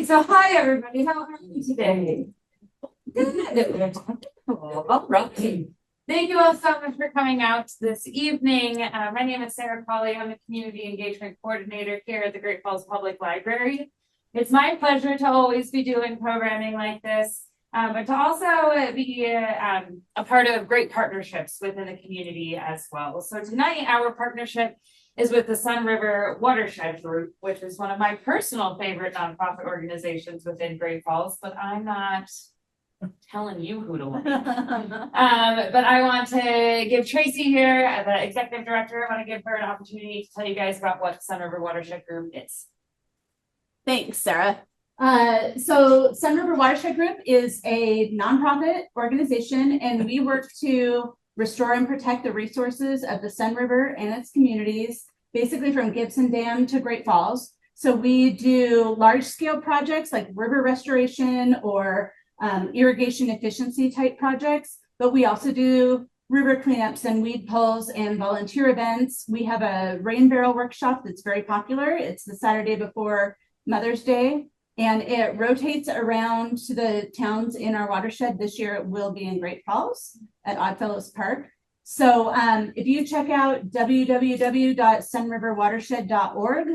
So hi everybody, how are you today? Good. All right. Thank you all so much for coming out this evening. My name is Sarah Colley. I'm a community engagement coordinator here at the Great Falls Public Library. It's my pleasure to always be doing programming like this, but to also be a part of great partnerships within the community as well. So tonight, our partnership is with the Sun River Watershed Group, which is one of my personal favorite nonprofit organizations within Great Falls, but I'm not telling you who to like. But I want to give Tracy here, the executive director, I want to give her an opportunity to tell you guys about what Sun River Watershed Group is. Thanks, Sarah. So Sun River Watershed Group is a nonprofit organization, and we work to restore and protect the resources of the Sun River and its communities, basically from Gibson Dam to Great Falls. So we do large-scale projects like river restoration or irrigation efficiency type projects, but we also do river cleanups and weed pulls and volunteer events. We have a rain barrel workshop that's very popular. It's the Saturday before Mother's Day, and it rotates around to the towns in our watershed. This year it will be in Great Falls at Oddfellows Park. So if you check out www.sunriverwatershed.org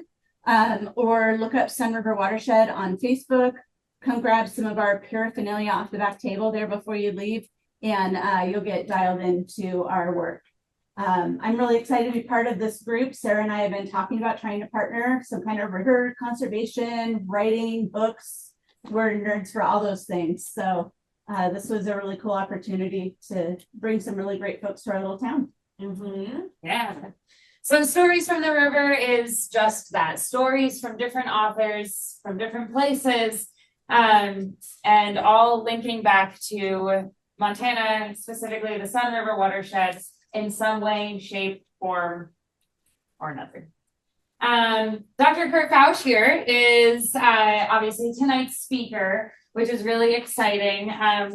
or look up Sun River Watershed on Facebook, come grab some of our paraphernalia off the back table there before you leave, and you'll get dialed into our work. I'm really excited to be part of this group. Sarah and I have been talking about trying to partner some kind of river conservation, writing, books. We're nerds for all those things. So this was a really cool opportunity to bring some really great folks to our little town. Yeah. So Stories from the River is just that. Stories from different authors, from different places, and all linking back to Montana, specifically the Sun River watersheds, in some way, shape, form, or another. Dr. Kurt Fausch here is obviously tonight's speaker, which is really exciting.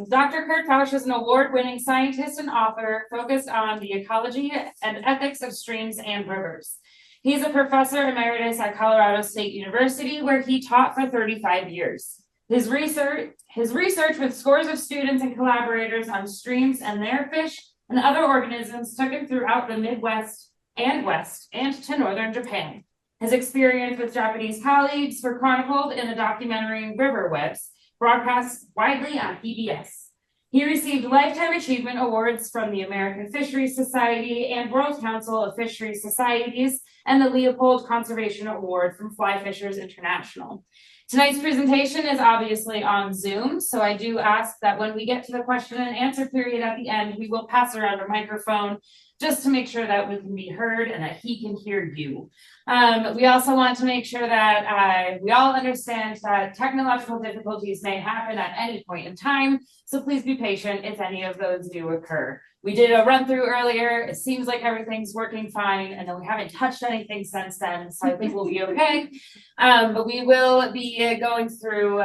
Dr. Kurt Fausch is an award-winning scientist and author focused on the ecology and ethics of streams and rivers. He's a professor emeritus at Colorado State University, where he taught for 35 years. His research with scores of students and collaborators on streams and their fish and other organisms took him throughout the Midwest and West and to northern Japan. His experience with Japanese colleagues were chronicled in the documentary River Webs, broadcast widely on PBS. He received Lifetime Achievement Awards from the American Fisheries Society and World Council of Fisheries Societies and the Leopold Conservation Award from Fly Fishers International. Tonight's presentation is obviously on Zoom, so I do ask that when we get to the question and answer period at the end, we will pass around a microphone just to make sure that we can be heard and that he can hear you. We also want to make sure that we all understand that technological difficulties may happen at any point in time, so please be patient if any of those do occur. We did a run through earlier. It seems like everything's working fine, and then we haven't touched anything since then, so I think we'll be okay. But we will be going through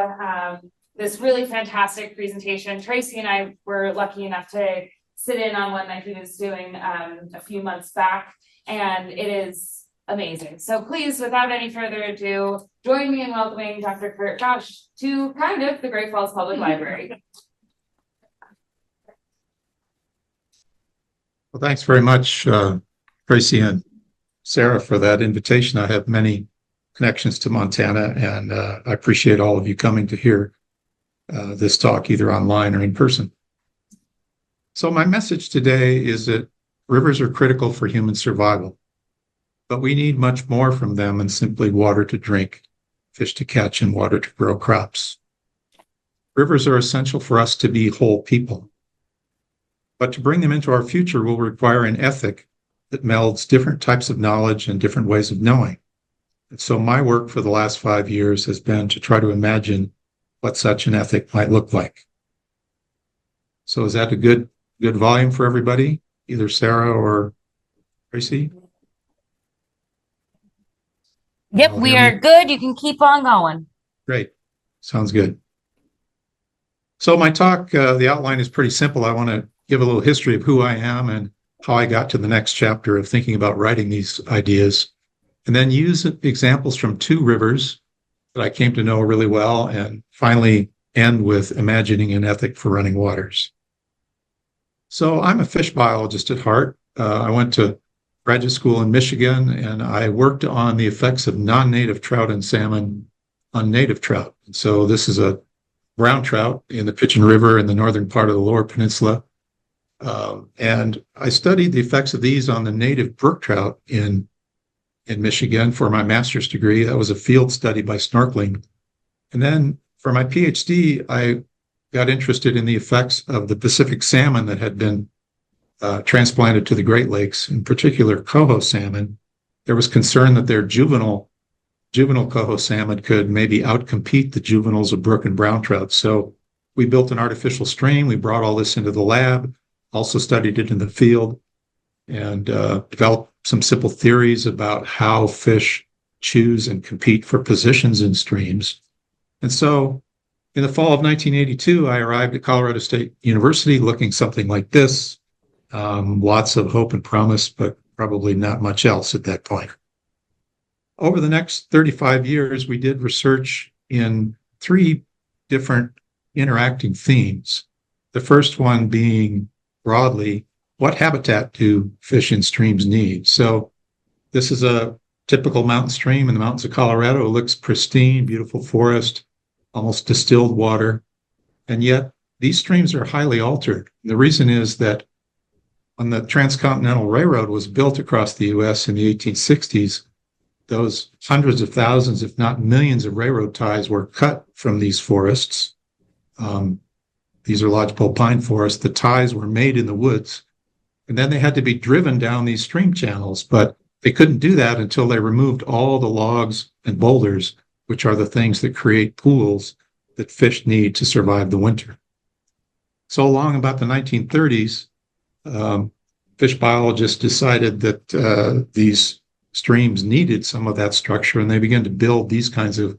this really fantastic presentation. Tracy and I were lucky enough to sit in on one that he was doing a few months back, and it is amazing. So please, without any further ado, join me in welcoming Dr. Kurt Fausch to kind of the Great Falls Public Library. Well, thanks very much, Tracy and Sarah, for that invitation. I have many connections to Montana, and I appreciate all of you coming to hear this talk, either online or in person. So my message today is that rivers are critical for human survival, but we need much more from them than simply water to drink, fish to catch, and water to grow crops. Rivers are essential for us to be whole people. But to bring them into our future will require an ethic that melds different types of knowledge and different ways of knowing. And so my work for the last 5 years has been to try to imagine what such an ethic might look like. So is that a good volume for everybody, either Sarah or Tracy? Yep, we are good. You can keep on going. Great. Sounds good. So my talk, the outline is pretty simple. I want to give a little history of who I am and how I got to the next chapter of thinking about writing these ideas, and then use examples from 2 rivers that I came to know really well, and finally end with imagining an ethic for running waters. So I'm a fish biologist at heart. I went to graduate school in Michigan, and I worked on the effects of non-native trout and salmon on native trout. So this is a brown trout in the Pigeon River in the northern part of the Lower Peninsula. And I studied the effects of these on the native brook trout in Michigan for my master's degree. That was a field study by snorkeling. And then for my PhD, I got interested in the effects of the Pacific salmon that had been transplanted to the Great Lakes, in particular coho salmon. There was concern that their juvenile coho salmon could maybe outcompete the juveniles of brook and brown trout. So we built an artificial stream. We brought all this into the lab, also studied it in the field, and developed some simple theories about how fish choose and compete for positions in streams. And so in the fall of 1982, I arrived at Colorado State University looking something like this. Lots of hope and promise, but probably not much else at that point. Over the next 35 years, we did research in 3 different interacting themes. The first one being broadly, what habitat do fish in streams need? So this is a typical mountain stream in the mountains of Colorado. It looks pristine, beautiful forest, almost distilled water. And yet these streams are highly altered. The reason is that when the Transcontinental Railroad was built across the US in the 1860s, those hundreds of thousands, if not millions of railroad ties were cut from these forests. These are lodgepole pine forests. The ties were made in the woods, and then they had to be driven down these stream channels, but they couldn't do that until they removed all the logs and boulders, which are the things that create pools that fish need to survive the winter. So along about the 1930s, fish biologists decided that these streams needed some of that structure, and they began to build these kinds of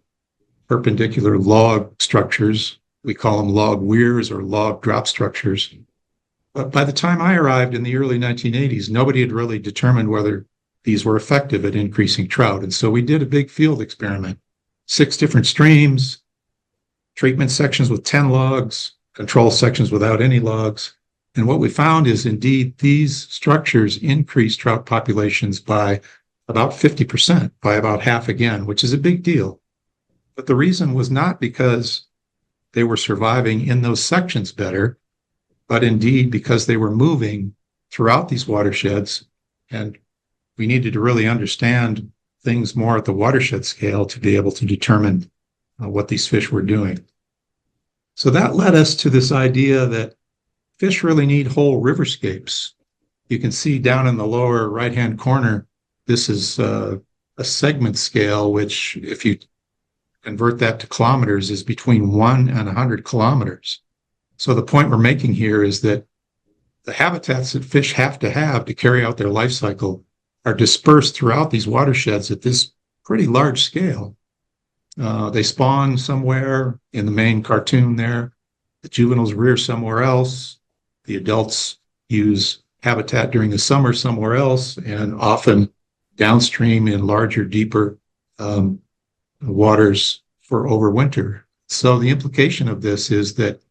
perpendicular log structures. We call them log weirs or log drop structures. But by the time I arrived in the early 1980s, nobody had really determined whether these were effective at increasing trout. And so we did a big field experiment, 6 different streams, treatment sections with 10 logs, control sections without any logs. And what we found is indeed these structures increase trout populations by about 50%, by about half again, which is a big deal. But the reason was not because they were surviving in those sections better, but indeed because they were moving throughout these watersheds. And we needed to really understand things more at the watershed scale to be able to determine what these fish were doing. So that led us to this idea that fish really need whole riverscapes. You can see down in the lower right-hand corner, this is a segment scale, which if you convert that to kilometers is between 1 and 100 kilometers. So the point we're making here is that the habitats that fish have to carry out their life cycle are dispersed throughout these watersheds at this pretty large scale. They spawn somewhere in the main cartoon there. The juveniles rear somewhere else. The adults use habitat during the summer somewhere else, and often downstream in larger, deeper waters for overwinter. So the implication of this is that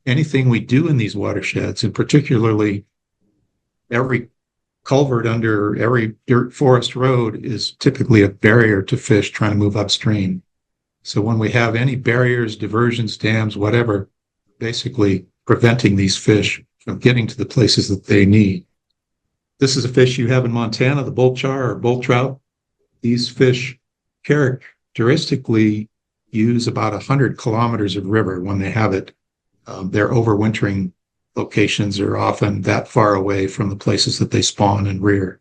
anything we do in these watersheds, and particularly every culvert under every dirt forest road, is typically a barrier to fish trying to move upstream. So when we have any barriers, diversions, dams, whatever, basically preventing these fish from getting to the places that they need. This is a fish you have in Montana, the bull char or bull trout. These fish characteristically use about 100 kilometers of river when they have it. Their overwintering locations are often that far away from the places that they spawn and rear.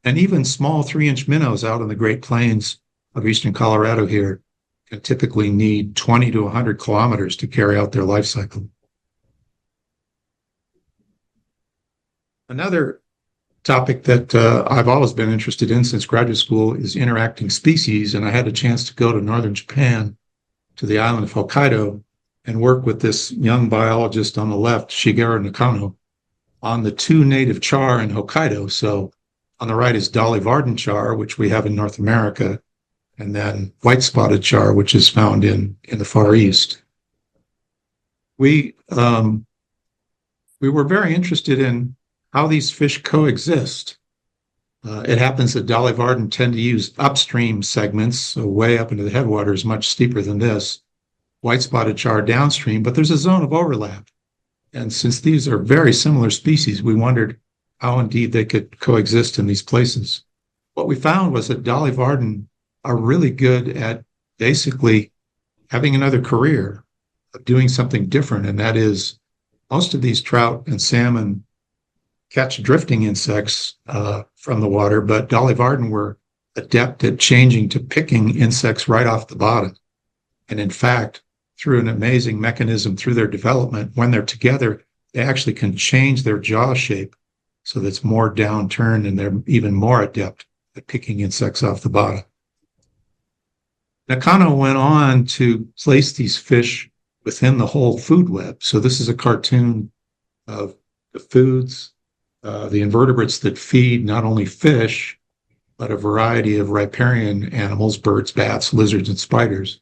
And even small 3-inch minnows out in the Great Plains of eastern Colorado here can typically need 20 to 100 kilometers to carry out their life cycle. Another topic that I've always been interested in since graduate school is interacting species, and I had a chance to go to northern Japan, to the island of Hokkaido, and work with this young biologist on the left, Shigeru Nakano, on the 2 native char in Hokkaido. So on the right is Dolly Varden char, which we have in North America, and then white spotted char, which is found in the Far East. We were very interested in how these fish coexist. It happens that Dolly Varden tend to use upstream segments, so way up into the headwaters, much steeper than this. White spotted char downstream, but there's a zone of overlap. And since these are very similar species, we wondered how indeed they could coexist in these places. What we found was that Dolly Varden are really good at basically having another career, of doing something different, and that is most of these trout and salmon catch drifting insects from the water, but Dolly Varden were adept at changing to picking insects right off the bottom. And in fact, through an amazing mechanism through their development, when they're together, they actually can change their jaw shape so that it's more downturned and they're even more adept at picking insects off the bottom. Nakano went on to place these fish within the whole food web. So this is a cartoon of the foods, the invertebrates that feed not only fish, but a variety of riparian animals, birds, bats, lizards, and spiders.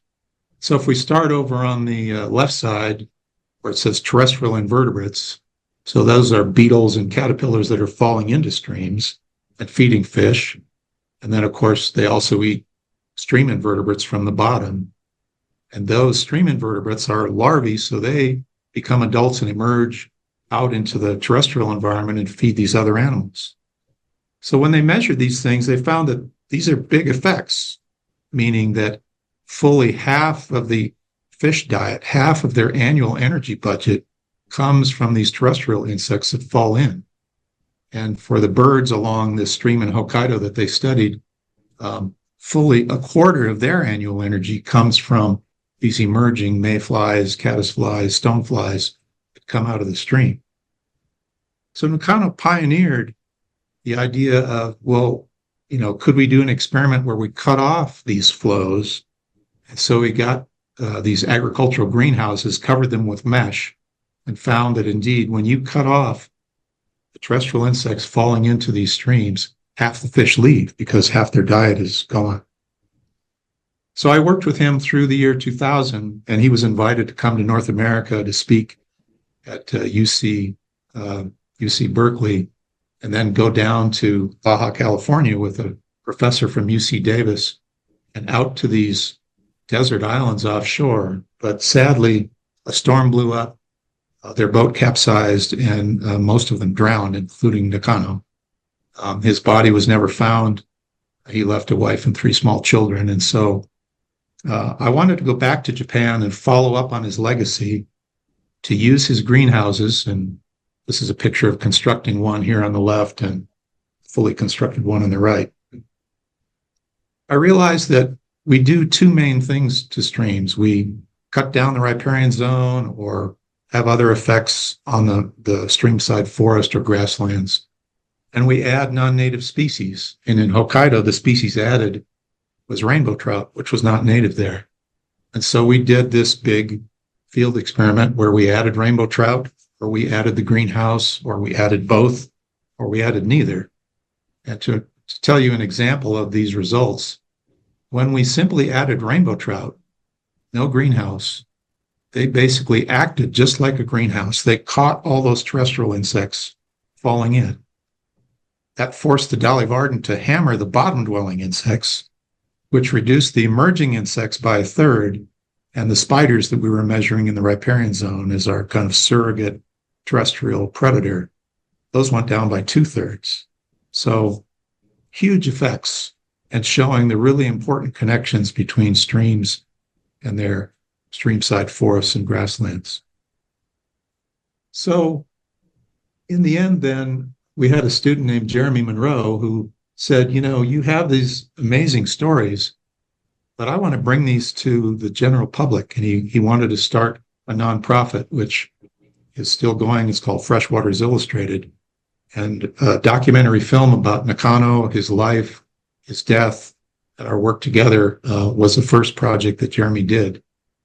So if we start over on the left side, where it says terrestrial invertebrates, so those are beetles and caterpillars that are falling into streams and feeding fish. And then, of course, they also eat stream invertebrates from the bottom. And those stream invertebrates are larvae, so they become adults and emerge out into the terrestrial environment and feed these other animals. So when they measured these things, they found that these are big effects, meaning that fully half of the fish diet, half of their annual energy budget comes from these terrestrial insects that fall in. And for the birds along this stream in Hokkaido that they studied, fully a quarter of their annual energy comes from these emerging mayflies, caddisflies, stoneflies that come out of the stream. So Nakano pioneered the idea of, well, could we do an experiment where we cut off these flows? And so we got these agricultural greenhouses, covered them with mesh, and found that indeed, when you cut off the terrestrial insects falling into these streams, half the fish leave because half their diet is gone. So I worked with him through the year 2000, and he was invited to come to North America to speak at UC Berkeley, and then go down to Baja California with a professor from UC Davis and out to these desert islands offshore. But sadly, a storm blew up, their boat capsized, and most of them drowned, including Nakano. His body was never found. He left a wife and 3 small children. And so I wanted to go back to Japan and follow up on his legacy, to use his greenhouses. And this is a picture of constructing one here on the left and fully constructed one on the right. I realized that we do 2 main things to streams. We cut down the riparian zone or have other effects on the streamside forest or grasslands. And we add non-native species. And in Hokkaido, the species added was rainbow trout, which was not native there. And so we did this big field experiment where we added rainbow trout, or we added the greenhouse, or we added both, or we added neither. And to tell you an example of these results, when we simply added rainbow trout, no greenhouse, they basically acted just like a greenhouse. They caught all those terrestrial insects falling in. That forced the Dolly Varden to hammer the bottom-dwelling insects, which reduced the emerging insects by 1/3, and the spiders that we were measuring in the riparian zone as our kind of surrogate terrestrial predator, those went down by 2/3. So huge effects, and showing the really important connections between streams and their streamside forests and grasslands. So in the end, then, we had a student named Jeremy Monroe who said, you have these amazing stories, but I want to bring these to the general public. And he wanted to start a nonprofit, which is still going. It's called Freshwaters Illustrated. And a documentary film about Nakano, his life, his death, and our work together was the first project that Jeremy did,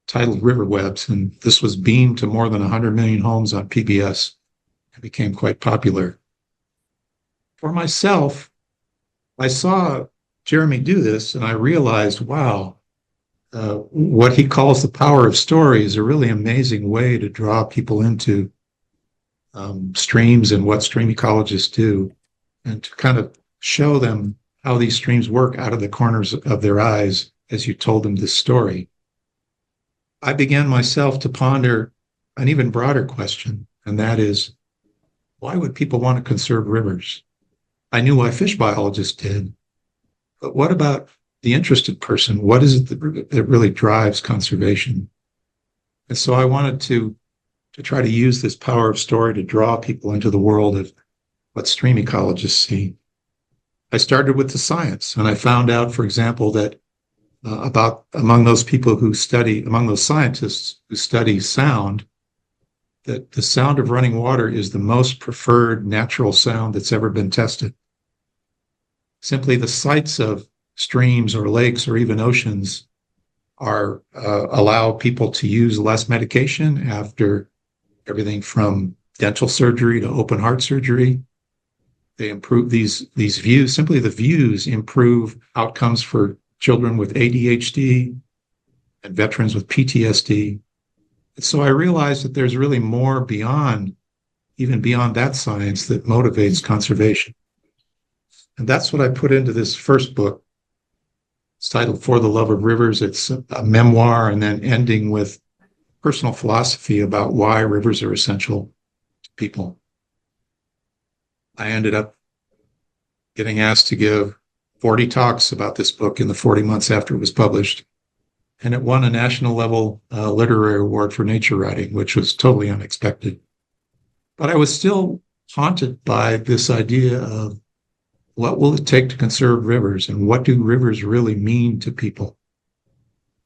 titled River Webs. And this was beamed to more than 100 million homes on PBS and became quite popular. For myself, I saw Jeremy do this, and I realized, wow, what he calls the power of story is a really amazing way to draw people into streams and what stream ecologists do, and to kind of show them how these streams work out of the corners of their eyes as you told them this story. I began myself to ponder an even broader question, and that is, why would people want to conserve rivers? I knew why fish biologists did, but what about the interested person? What is it that really drives conservation? And so I wanted to try to use this power of story to draw people into the world of what stream ecologists see. I started with the science, and I found out, for example, that among those scientists who study sound, that the sound of running water is the most preferred natural sound that's ever been tested. Simply the sights of streams or lakes or even oceans allow people to use less medication after everything from dental surgery to open heart surgery. They improve these views. Simply the views improve outcomes for children with ADHD and veterans with PTSD. And so I realized that there's really more even beyond that science that motivates conservation. And that's what I put into this first book. It's titled For the Love of Rivers. It's a memoir, and then ending with personal philosophy about why rivers are essential to people. I ended up getting asked to give 40 talks about this book in the 40 months after it was published. And it won a national level literary award for nature writing, which was totally unexpected. But I was still haunted by this idea of what will it take to conserve rivers, and what do rivers really mean to people?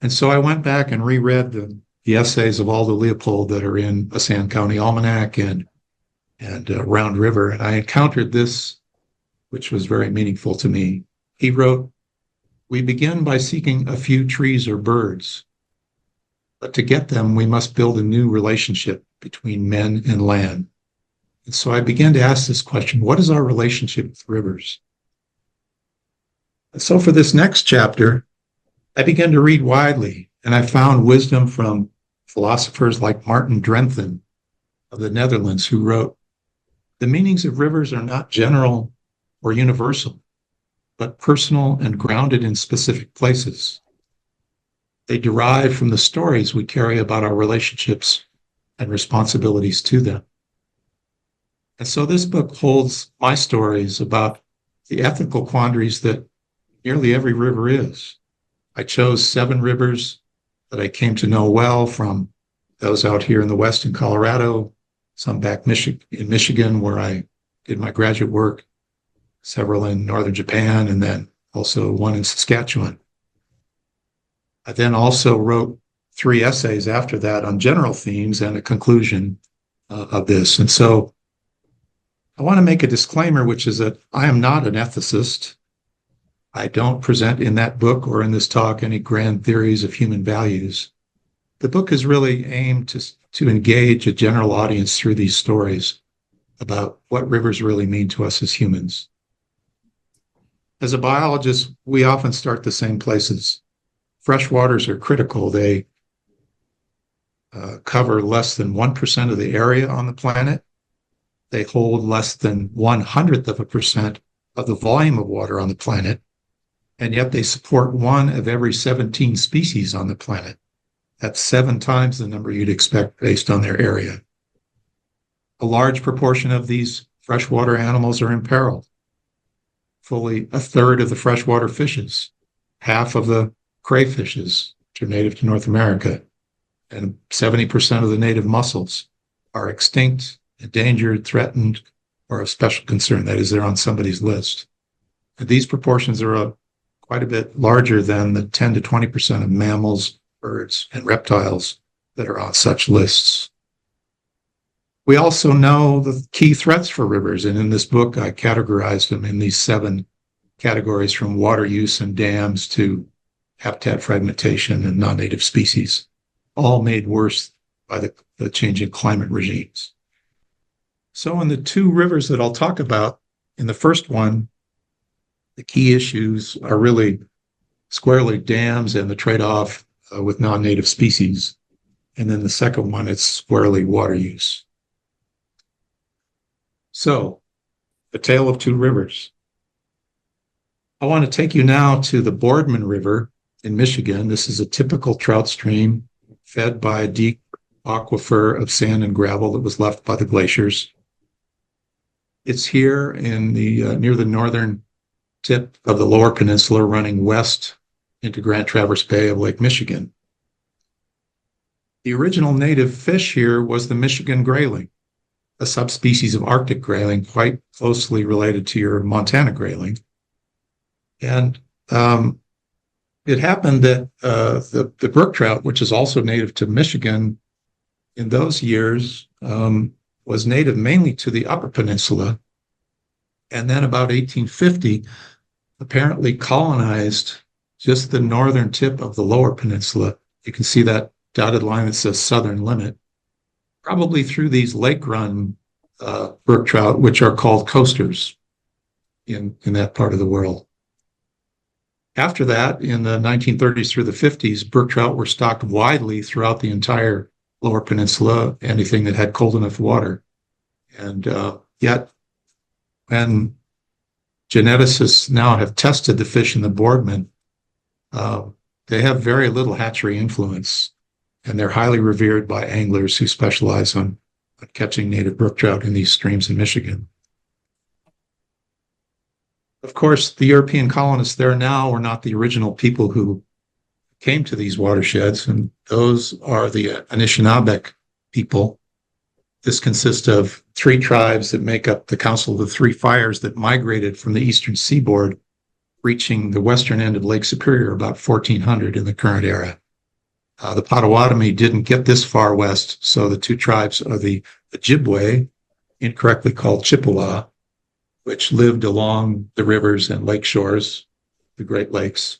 And so I went back and reread the essays of Aldo Leopold that are in a Sand County Almanac and Round River, and I encountered this, which was very meaningful to me. He wrote, "We begin by seeking a few trees or birds, but to get them, we must build a new relationship between men and land." And so I began to ask this question: what is our relationship with rivers? And so for this next chapter, I began to read widely, and I found wisdom from philosophers like Martin Drenthen of the Netherlands, who wrote, "The meanings of rivers are not general or universal, but personal and grounded in specific places. They derive from the stories we carry about our relationships and responsibilities to them." And so this book holds my stories about the ethical quandaries that nearly every river is. I chose 7 rivers that I came to know well, from those out here in the West in Colorado, some back in Michigan where I did my graduate work, several in northern Japan, and then also one in Saskatchewan. I then also wrote 3 essays after that on general themes and a conclusion of this. And so I want to make a disclaimer, which is that I am not an ethicist. I don't present in that book or in this talk any grand theories of human values. The book is really aimed to engage a general audience through these stories about what rivers really mean to us as humans. As a biologist, we often start the same places. Freshwaters are critical. They cover less than 1% of the area on the planet. They hold less than 1/100% of the volume of water on the planet, and yet they support 1 of every 17 species on the planet. That's 7 times the number you'd expect based on their area. A large proportion of these freshwater animals are imperiled. Fully 1/3 of the freshwater fishes, half of the crayfishes, which are native to North America, and 70% of the native mussels are extinct, endangered, threatened, or of special concern. That is, they're on somebody's list. And these proportions are quite a bit larger than the 10 to 20% of mammals, birds, and reptiles that are on such lists. We also know the key threats for rivers, and in this book, I categorized them in these 7 categories, from water use and dams to habitat fragmentation and non-native species, all made worse by the changing climate regimes. So in the 2 rivers that I'll talk about, in the first one, The key issues are really squarely dams and the trade-off with non-native species. And then the second one, it's squarely water use. So, the tale of two rivers. I want to take you now to the Boardman River in Michigan. This is a typical trout stream fed by a deep aquifer of sand and gravel that was left by the glaciers. It's here in the near the northern tip of the Lower Peninsula, running west into Grand Traverse Bay of Lake Michigan. The original native fish here was the Michigan grayling, a subspecies of Arctic grayling quite closely related to your Montana grayling. And it happened that the brook trout, which is also native to Michigan, in those years was native mainly to the Upper Peninsula. And then about 1850, apparently colonized just the northern tip of the Lower Peninsula. You can see that dotted line that says southern limit, probably through these lake-run brook trout, which are called coasters in that part of the world. After that, in the 1930s through the 50s, brook trout were stocked widely throughout the entire Lower Peninsula, anything that had cold enough water. And yet, when geneticists now have tested the fish in the Boardman, they have very little hatchery influence, and they're highly revered by anglers who specialize on catching native brook trout in these streams in Michigan. Of course, the European colonists there now were not the original people who came to these watersheds, and those are the Anishinaabe people. This consists of three tribes that make up the Council of the Three Fires that migrated from the eastern seaboard, reaching the western end of Lake Superior about 1400 in the current era. The Potawatomi didn't get this far west, so the two tribes are the Ojibwe, incorrectly called Chippewa, which lived along the rivers and lake shores, the Great Lakes,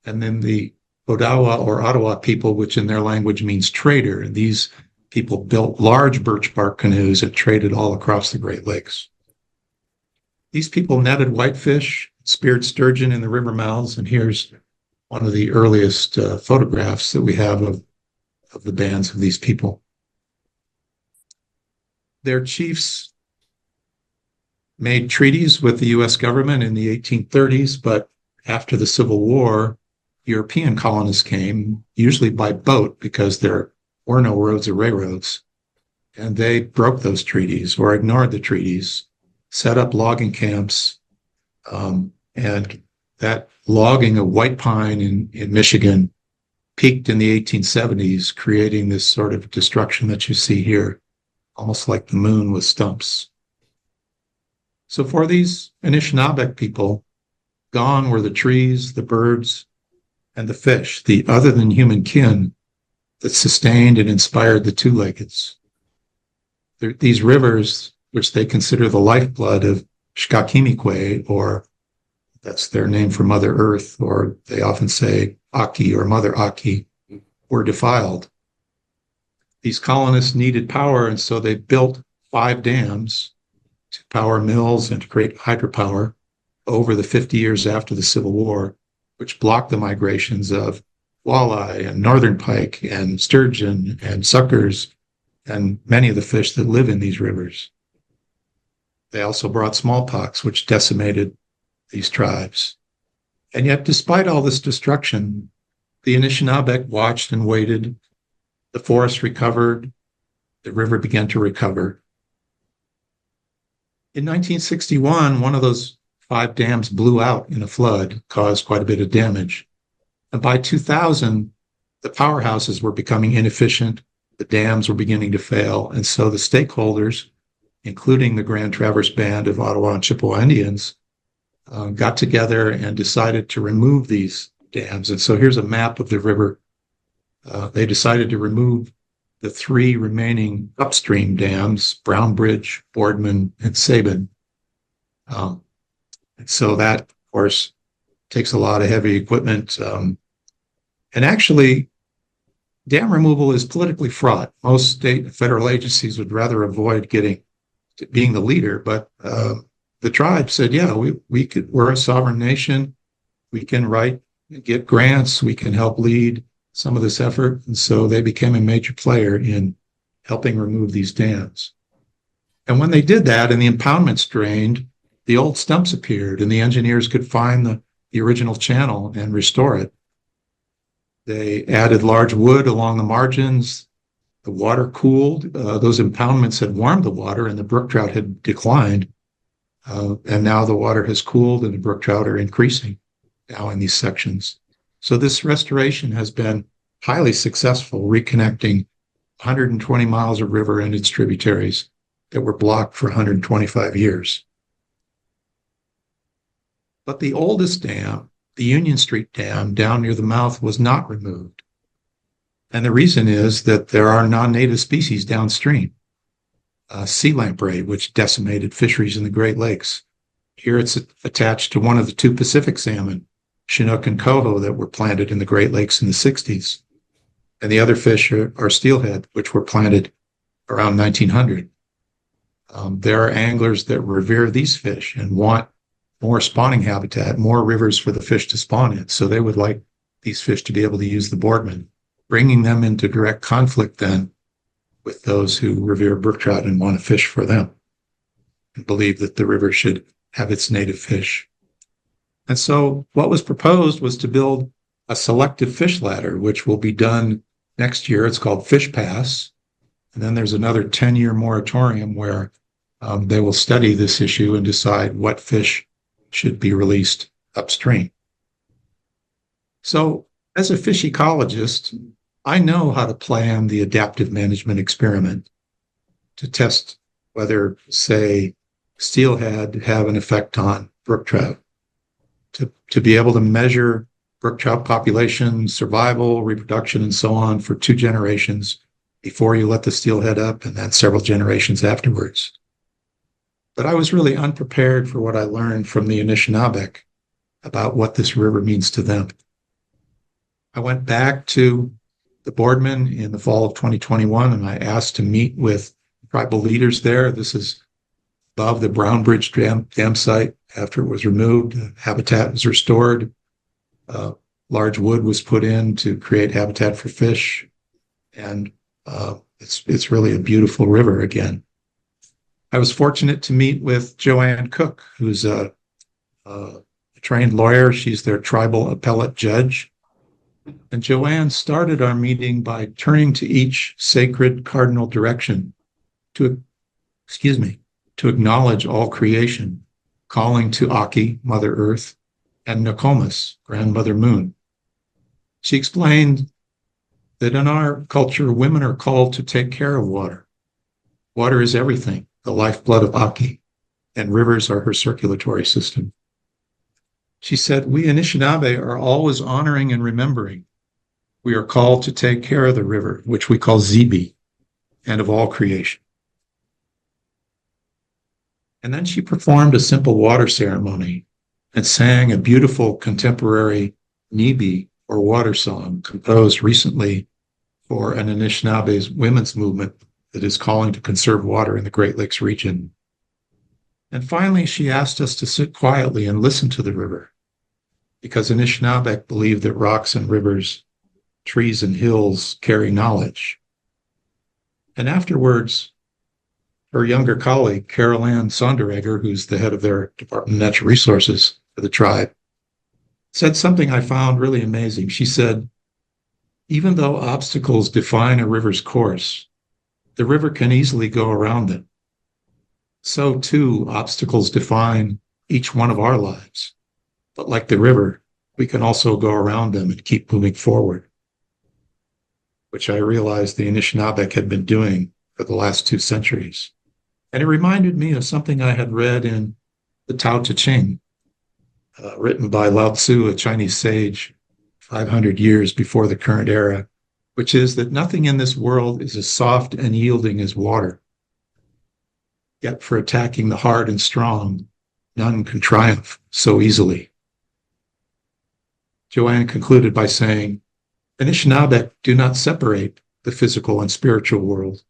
and then the Odawa or Ottawa people, which in their language means trader. And these people built large birch bark canoes and traded all across the Great Lakes. These people netted whitefish, speared sturgeon in the river mouths, and here's one of the earliest photographs that we have of the bands of these people. Their chiefs made treaties with the U.S. government in the 1830s, but after the Civil War, European colonists came, usually by boat because there were no roads or railroads, and they broke those treaties or ignored the treaties, set up logging camps, and that logging of white pine in Michigan peaked in the 1870s, creating this sort of destruction that you see here, almost like the moon with stumps. So for these Anishinaabe people, gone were the trees, the birds, and the fish, the other than human kin that sustained and inspired the two-leggeds. These rivers, which they consider the lifeblood of Shkakimikwe, or that's their name for Mother Earth, or they often say Aki or Mother Aki, were defiled. These colonists needed power, and so they built 5 dams to power mills and to create hydropower over the 50 years after the Civil War, which blocked the migrations of walleye and northern pike and sturgeon and suckers and many of the fish that live in these rivers. They also brought smallpox, which decimated these tribes. And yet, despite all this destruction, the Anishinaabe watched and waited. The forest recovered. The river began to recover. In 1961, one of those 5 dams blew out in a flood, caused quite a bit of damage. And by 2000, the powerhouses were becoming inefficient. The dams were beginning to fail. And so the stakeholders, including the Grand Traverse Band of Ottawa and Chippewa Indians, got together and decided to remove these dams. And so here's a map of the river. They decided to remove the 3 remaining upstream dams, Brown Bridge, Boardman, and Sabin. And so that, of course, takes a lot of heavy equipment. And actually, dam removal is politically fraught. Most state and federal agencies would rather avoid being the leader, but the tribe said, yeah, we're a sovereign nation. We can get grants. We can help lead some of this effort. And so they became a major player in helping remove these dams. And when they did that and the impoundments drained, the old stumps appeared and the engineers could find the original channel and restore it. They added large wood along the margins. The water cooled. Those impoundments had warmed the water and the brook trout had declined. And now the water has cooled and the brook trout are increasing now in these sections. So this restoration has been highly successful, reconnecting 120 miles of river and its tributaries that were blocked for 125 years. But the oldest dam, the Union Street Dam down near the mouth, was not removed. And the reason is that there are non-native species downstream. Sea lamprey, which decimated fisheries in the Great Lakes. Here it's attached to one of the two Pacific salmon, Chinook and coho, that were planted in the Great Lakes in the 60s. And the other fish are steelhead, which were planted around 1900. There are anglers that revere these fish and want more spawning habitat, more rivers for the fish to spawn in. So they would like these fish to be able to use the Boardman, bringing them into direct conflict then with those who revere brook trout and want to fish for them and believe that the river should have its native fish. And so what was proposed was to build a selective fish ladder, which will be done next year. It's called Fish Pass. And then there's another 10-year moratorium where they will study this issue and decide what fish should be released upstream. So as a fish ecologist, I know how to plan the adaptive management experiment to test whether, say, steelhead have an effect on brook trout, to be able to measure brook trout population, survival, reproduction, and so on for 2 generations before you let the steelhead up, and then several generations afterwards. But I was really unprepared for what I learned from the Anishinaabe about what this river means to them. I went back to the Boardman in the fall of 2021, and I asked to meet with tribal leaders there. This is above the Brown Bridge dam site. After it was removed, habitat was restored. Large wood was put in to create habitat for fish. And it's really a beautiful river again. I was fortunate to meet with Joanne Cook, who's a trained lawyer. She's their tribal appellate judge. And Joanne started our meeting by turning to each sacred cardinal direction to acknowledge all creation, calling to Aki, Mother Earth, and Nokomis, Grandmother Moon. She explained that in our culture, women are called to take care of water. Water is everything, the lifeblood of Aki, and rivers are her circulatory system. She said, we Anishinaabe are always honoring and remembering. We are called to take care of the river, which we call Zibi, and of all creation. And then she performed a simple water ceremony and sang a beautiful contemporary Nibi, or water song, composed recently for an Anishinaabes women's movement that is calling to conserve water in the Great Lakes region. And finally, she asked us to sit quietly and listen to the river, because Anishinaabe believed that rocks and rivers, trees and hills carry knowledge. And afterwards, her younger colleague, Carol Ann Sonderegger, who's the head of their Department of Natural Resources for the tribe, said something I found really amazing. She said, even though obstacles define a river's course, the river can easily go around them. So too, obstacles define each one of our lives. But like the river, we can also go around them and keep moving forward, which I realized the Anishinaabe had been doing for the last 2 centuries. And it reminded me of something I had read in the Tao Te Ching, written by Lao Tzu, a Chinese sage, 500 years before the current era, which is that nothing in this world is as soft and yielding as water. Yet for attacking the hard and strong, none can triumph so easily. Joanne concluded by saying, Anishinaabe do not separate the physical and spiritual world,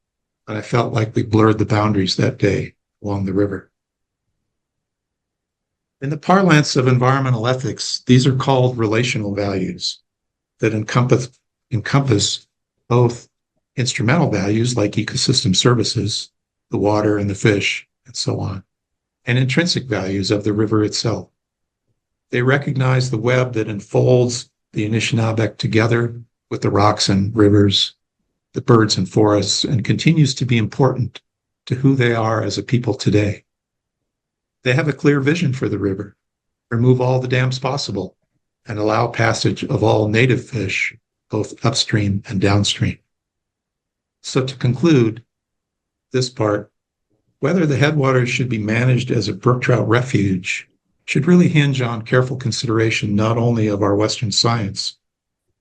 and I felt like we blurred the boundaries that day along the river. In the parlance of environmental ethics, these are called relational values that encompass both instrumental values like ecosystem services, the water and the fish, and so on, and intrinsic values of the river itself. They recognize the web that enfolds the Anishinaabe together with the rocks and rivers, the birds and forests, and continues to be important to who they are as a people today. They have a clear vision for the river, remove all the dams possible, and allow passage of all native fish, both upstream and downstream. So to conclude this part, whether the headwaters should be managed as a brook trout refuge should really hinge on careful consideration not only of our Western science,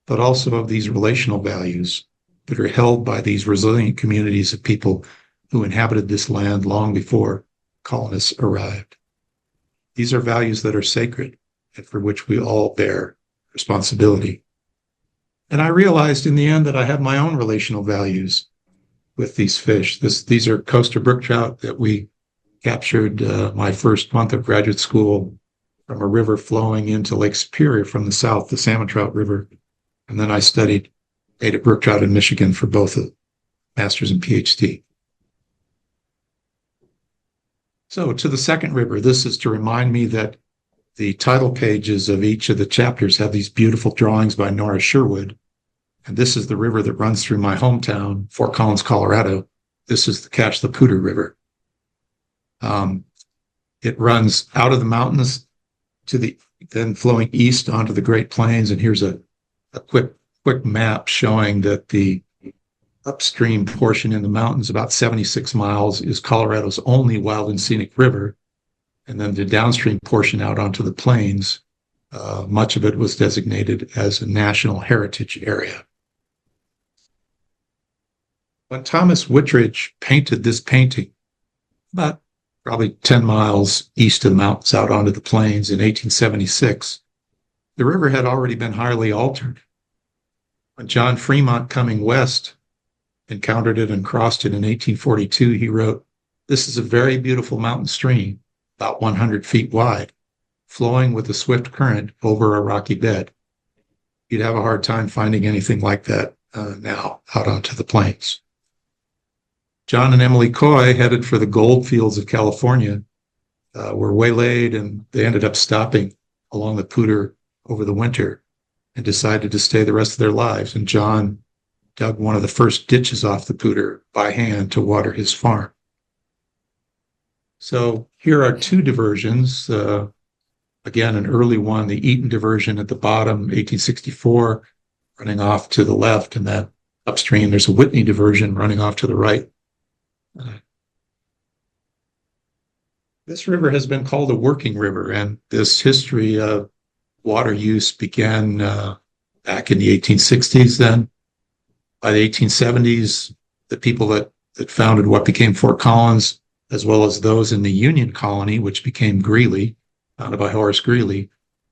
but also of these relational values that are held by these resilient communities of people who inhabited this land long before colonists arrived. These are values that are sacred and for which we all bear responsibility. And I realized in the end that I have my own relational values with these fish. These are coaster brook trout that we captured my first month of graduate school from a river flowing into Lake Superior from the south, the Salmon Trout River. And then I studied native brook trout in Michigan for both a master's and PhD. So to the second river, this is to remind me that the title pages of each of the chapters have these beautiful drawings by Nora Sherwood. And this is the river that runs through my hometown, Fort Collins, Colorado. This is the Cache la Poudre River. It runs out of the mountains to the then flowing east onto the Great Plains. And here's a quick map showing that the upstream portion in the mountains, about 76 miles, is Colorado's only wild and scenic river. And then the downstream portion out onto the plains, much of it was designated as a national heritage area. When Thomas Wittridge painted this painting, about probably 10 miles east of the mountains out onto the plains in 1876, the river had already been highly altered. When John Fremont, coming west, encountered it and crossed it in 1842, he wrote, "This is a very beautiful mountain stream, about 100 feet wide, flowing with a swift current over a rocky bed." You'd have a hard time finding anything like that now out onto the plains. John and Emily Coy, headed for the gold fields of California, were waylaid, and they ended up stopping along the Poudre over the winter and decided to stay the rest of their lives. And John dug one of the first ditches off the Poudre by hand to water his farm. So here are two diversions. Again, an early one, the Eaton diversion at the bottom, 1864, running off to the left, and then upstream there's a Whitney diversion running off to the right. This river has been called a working river, and this history of water use began back in the 1860s then. By the 1870s, the people that founded what became Fort Collins, as well as those in the Union Colony, which became Greeley, founded by Horace Greeley,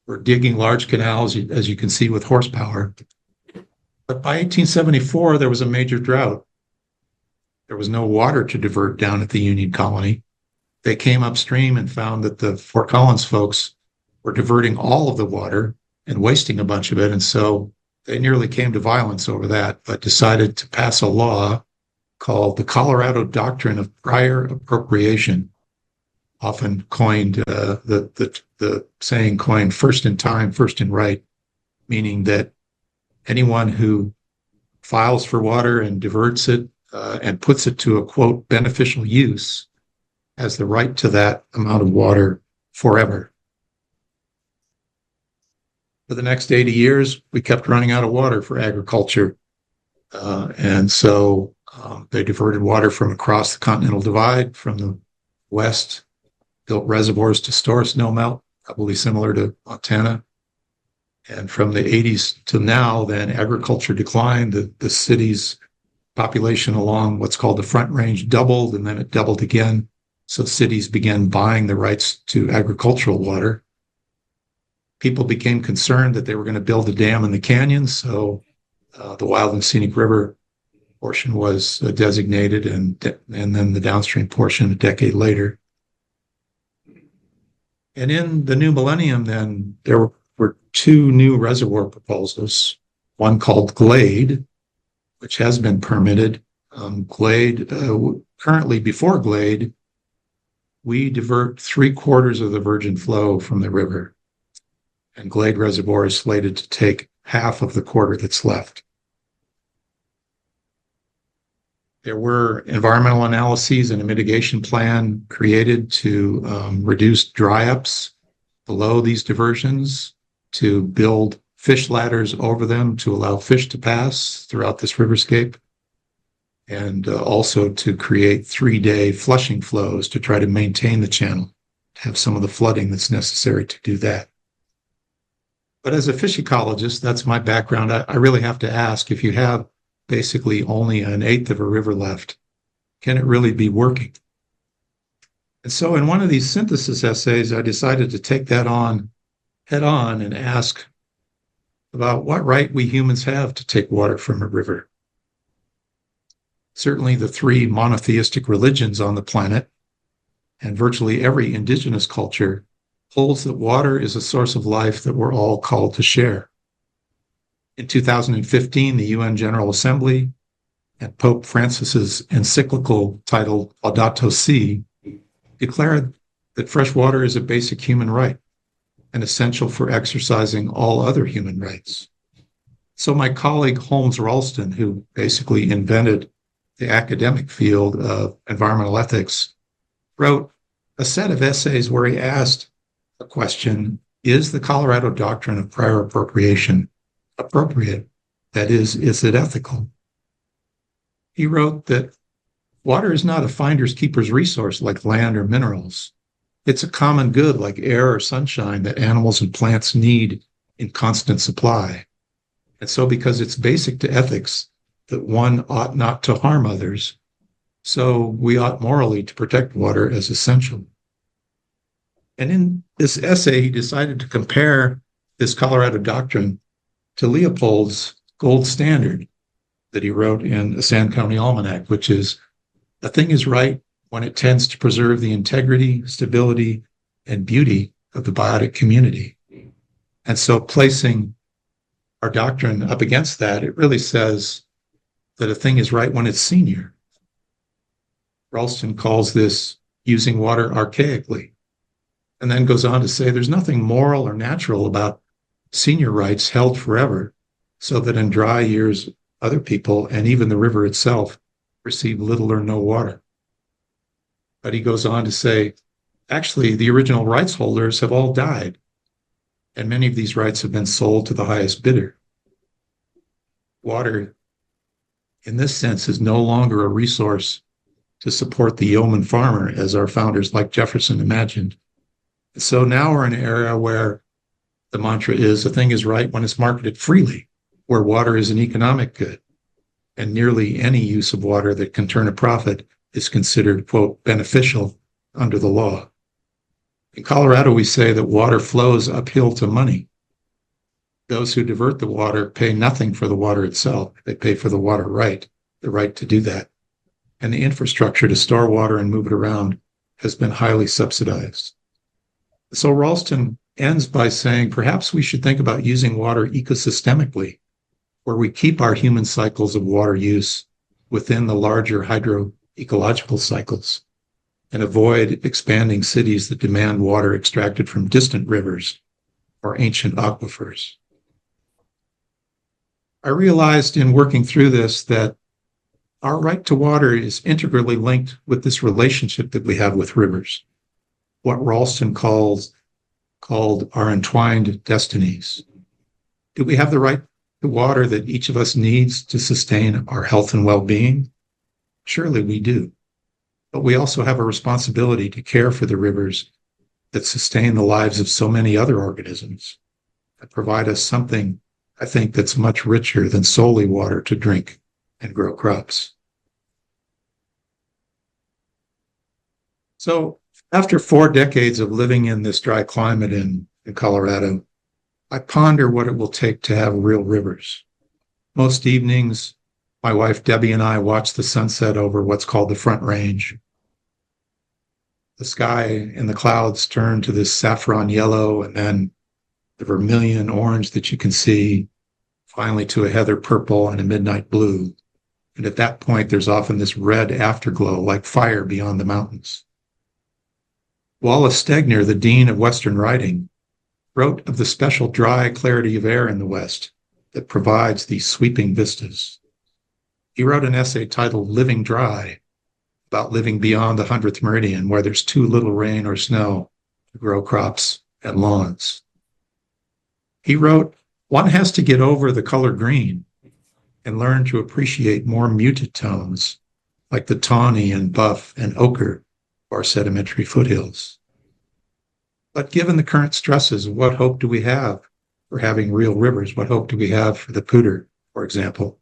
were digging large canals, as you can see, with horsepower. But by 1874, there was a major drought. There was no water to divert down at the Union Colony. They came upstream and found that the Fort Collins folks were diverting all of the water and wasting a bunch of it. And so they nearly came to violence over that, but decided to pass a law called the Colorado Doctrine of Prior Appropriation, often coined, the saying coined, first in time, first in right, meaning that anyone who files for water and diverts it and puts it to a, quote, beneficial use has the right to that amount of water forever. For the next 80 years, we kept running out of water for agriculture. And so they diverted water from across the Continental Divide from the west, built reservoirs to store snowmelt, probably similar to Montana. And from the 80s to now, then agriculture declined. The city's population along what's called the Front Range doubled, and then it doubled again. So cities began buying the rights to agricultural water. People became concerned that they were going to build a dam in the canyon, so the Wild and Scenic River portion was designated, and then the downstream portion a decade later. And in the new millennium, then there were two new reservoir proposals, one called Glade, which has been permitted. Glade, currently before Glade, we divert 3/4 of the virgin flow from the river. And Glade Reservoir is slated to take half of the quarter that's left. There were environmental analyses and a mitigation plan created to reduce dry ups below these diversions, to build fish ladders over them to allow fish to pass throughout this riverscape, and also to create 3-day flushing flows to try to maintain the channel, to have some of the flooding that's necessary to do that. But as a fish ecologist, that's my background. I really have to ask, if you have basically only 1/8 of a river left, can it really be working? And so in one of these synthesis essays, I decided to take that on head on and ask about what right we humans have to take water from a river. Certainly the 3 monotheistic religions on the planet and virtually every indigenous culture holds that water is a source of life that we're all called to share. In 2015, the UN General Assembly and Pope Francis's encyclical titled Laudato Si declared that fresh water is a basic human right and essential for exercising all other human rights. So my colleague Holmes Ralston, who basically invented the academic field of environmental ethics, wrote a set of essays where he asked the question, is the Colorado doctrine of prior appropriation appropriate? That is it ethical? He wrote that water is not a finder's keeper's resource like land or minerals. It's a common good like air or sunshine that animals and plants need in constant supply. And so because it's basic to ethics that one ought not to harm others, so we ought morally to protect water as essential. And in this essay, he decided to compare this Colorado doctrine to Leopold's gold standard that he wrote in the Sand County Almanac, which is, a thing is right when it tends to preserve the integrity, stability, and beauty of the biotic community. And so placing our doctrine up against that, it really says that a thing is right when it's senior. Ralston calls this using water archaically, and then goes on to say there's nothing moral or natural about senior rights held forever, so that in dry years, other people and even the river itself receive little or no water. But he goes on to say, actually, the original rights holders have all died, and many of these rights have been sold to the highest bidder. Water, in this sense, is no longer a resource to support the yeoman farmer, as our founders like Jefferson imagined. So now we're in an era where the mantra is a thing is right when it's marketed freely, where water is an economic good, and nearly any use of water that can turn a profit is considered, quote, beneficial under the law. In Colorado, we say that water flows uphill to money. Those who divert the water pay nothing for the water itself. They pay for the water right, the right to do that. And the infrastructure to store water and move it around has been highly subsidized. So Ralston ends by saying, perhaps we should think about using water ecosystemically, where we keep our human cycles of water use within the larger hydroecological cycles and avoid expanding cities that demand water extracted from distant rivers or ancient aquifers. I realized in working through this that our right to water is integrally linked with this relationship that we have with rivers, what Ralston called our entwined destinies. Do we have the right to water that each of us needs to sustain our health and well-being? Surely we do. But we also have a responsibility to care for the rivers that sustain the lives of so many other organisms, that provide us something, I think, that's much richer than solely water to drink and grow crops. So after 4 decades of living in this dry climate in Colorado, I ponder what it will take to have real rivers. Most evenings, my wife Debbie and I watch the sunset over what's called the Front Range. the sky and the clouds turn to this saffron yellow, and then the vermilion orange that you can see, finally to a heather purple and a midnight blue. And at that point, there's often this red afterglow like fire beyond the mountains. Wallace Stegner, the dean of Western writing, wrote of the special dry clarity of air in the West that provides these sweeping vistas. He wrote an essay titled Living Dry, about living beyond the 100th meridian, where there's too little rain or snow to grow crops and lawns. He wrote, one has to get over the color green and learn to appreciate more muted tones, like the tawny and buff and ochre of our sedimentary foothills. But given the current stresses, what hope do we have for having real rivers? What hope do we have for the Poudre, for example?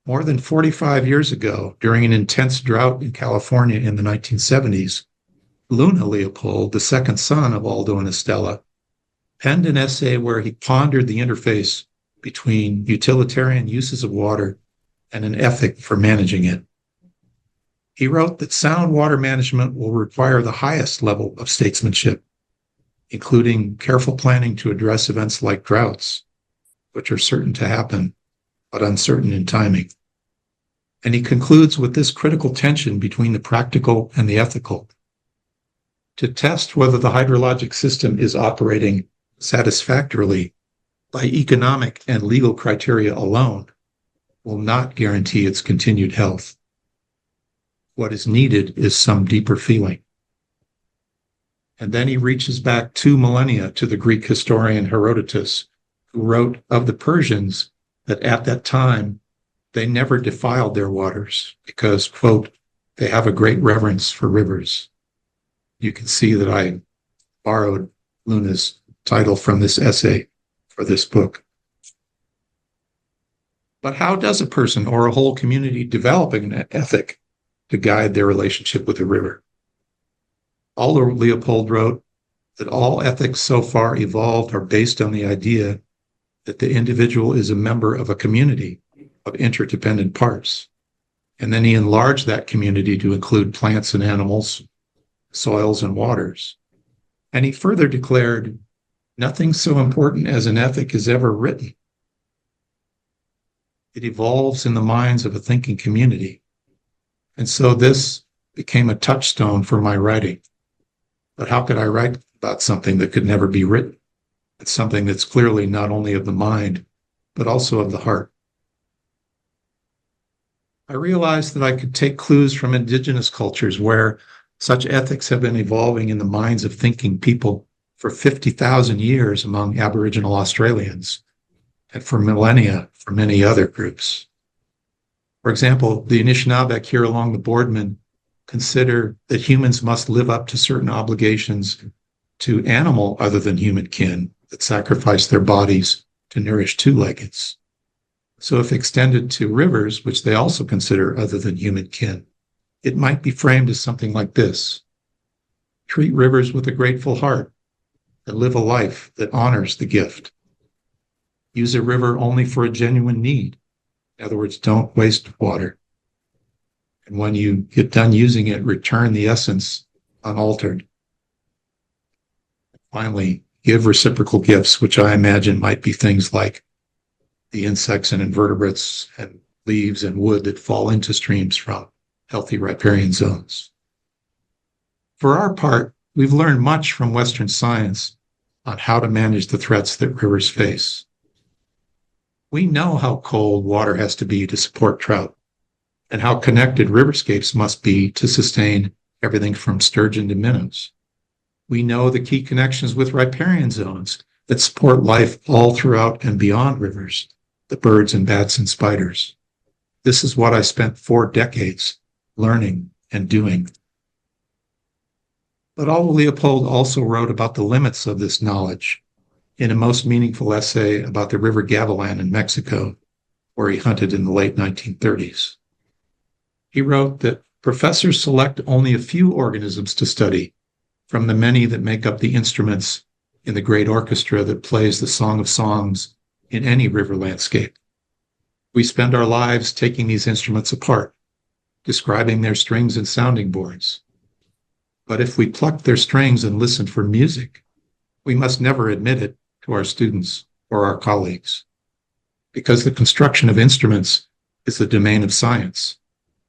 More than 45 years ago, during an intense drought in California in the 1970s, Luna Leopold, the second son of Aldo and Estella, penned an essay where he pondered the interface between utilitarian uses of water and an ethic for managing it. He wrote that sound water management will require the highest level of statesmanship, including careful planning to address events like droughts, which are certain to happen, but uncertain in timing. And he concludes with this critical tension between the practical and the ethical. To test whether the hydrologic system is operating satisfactorily by economic and legal criteria alone will not guarantee its continued health. What is needed is some deeper feeling. And then he reaches back 2 millennia to the Greek historian Herodotus, who wrote of the Persians that at that time, they never defiled their waters because, quote, they have a great reverence for rivers. You can see that I borrowed Luna's title from this essay for this book. But how does a person or a whole community develop an ethic to guide their relationship with the river? Aldo Leopold wrote that all ethics so far evolved are based on the idea that the individual is a member of a community of interdependent parts. And then he enlarged that community to include plants and animals, soils and waters. And he further declared, nothing so important as an ethic is ever written. It evolves in the minds of a thinking community. And so this became a touchstone for my writing. But how could I write about something that could never be written? It's something that's clearly not only of the mind, but also of the heart. I realized that I could take clues from indigenous cultures where such ethics have been evolving in the minds of thinking people for 50,000 years among Aboriginal Australians, and for millennia for many other groups. For example, the Anishinaabe here along the Boardman consider that humans must live up to certain obligations to animal other than human kin that sacrifice their bodies to nourish two-leggeds. So if extended to rivers, which they also consider other than human kin, it might be framed as something like this. Treat rivers with a grateful heart and live a life that honors the gift. Use a river only for a genuine need. In other words, don't waste water. And when you get done using it, return the essence unaltered. Finally, give reciprocal gifts, which I imagine might be things like the insects and invertebrates and leaves and wood that fall into streams from healthy riparian zones. For our part, we've learned much from Western science on how to manage the threats that rivers face. We know how cold water has to be to support trout, and how connected riverscapes must be to sustain everything from sturgeon to minnows. We know the key connections with riparian zones that support life all throughout and beyond rivers, the birds and bats and spiders. This is what I spent 4 decades learning and doing. But Aldo Leopold also wrote about the limits of this knowledge in a most meaningful essay about the River Gavilan in Mexico, where he hunted in the late 1930s. He wrote that professors select only a few organisms to study from the many that make up the instruments in the great orchestra that plays the Song of Songs in any river landscape. We spend our lives taking these instruments apart, describing their strings and sounding boards. But if we pluck their strings and listen for music, we must never admit it to our students or our colleagues, because the construction of instruments is the domain of science,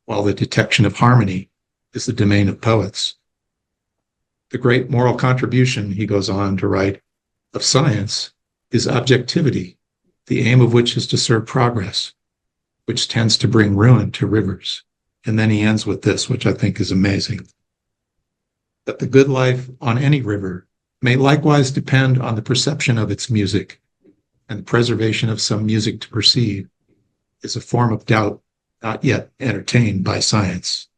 while the detection of harmony is the domain of poets. The great moral contribution, he goes on to write, of science is objectivity, the aim of which is to serve progress, which tends to bring ruin to rivers. And then he ends with this, which I think is amazing, that the good life on any river may likewise depend on the perception of its music, and the preservation of some music to perceive is a form of doubt not yet entertained by science.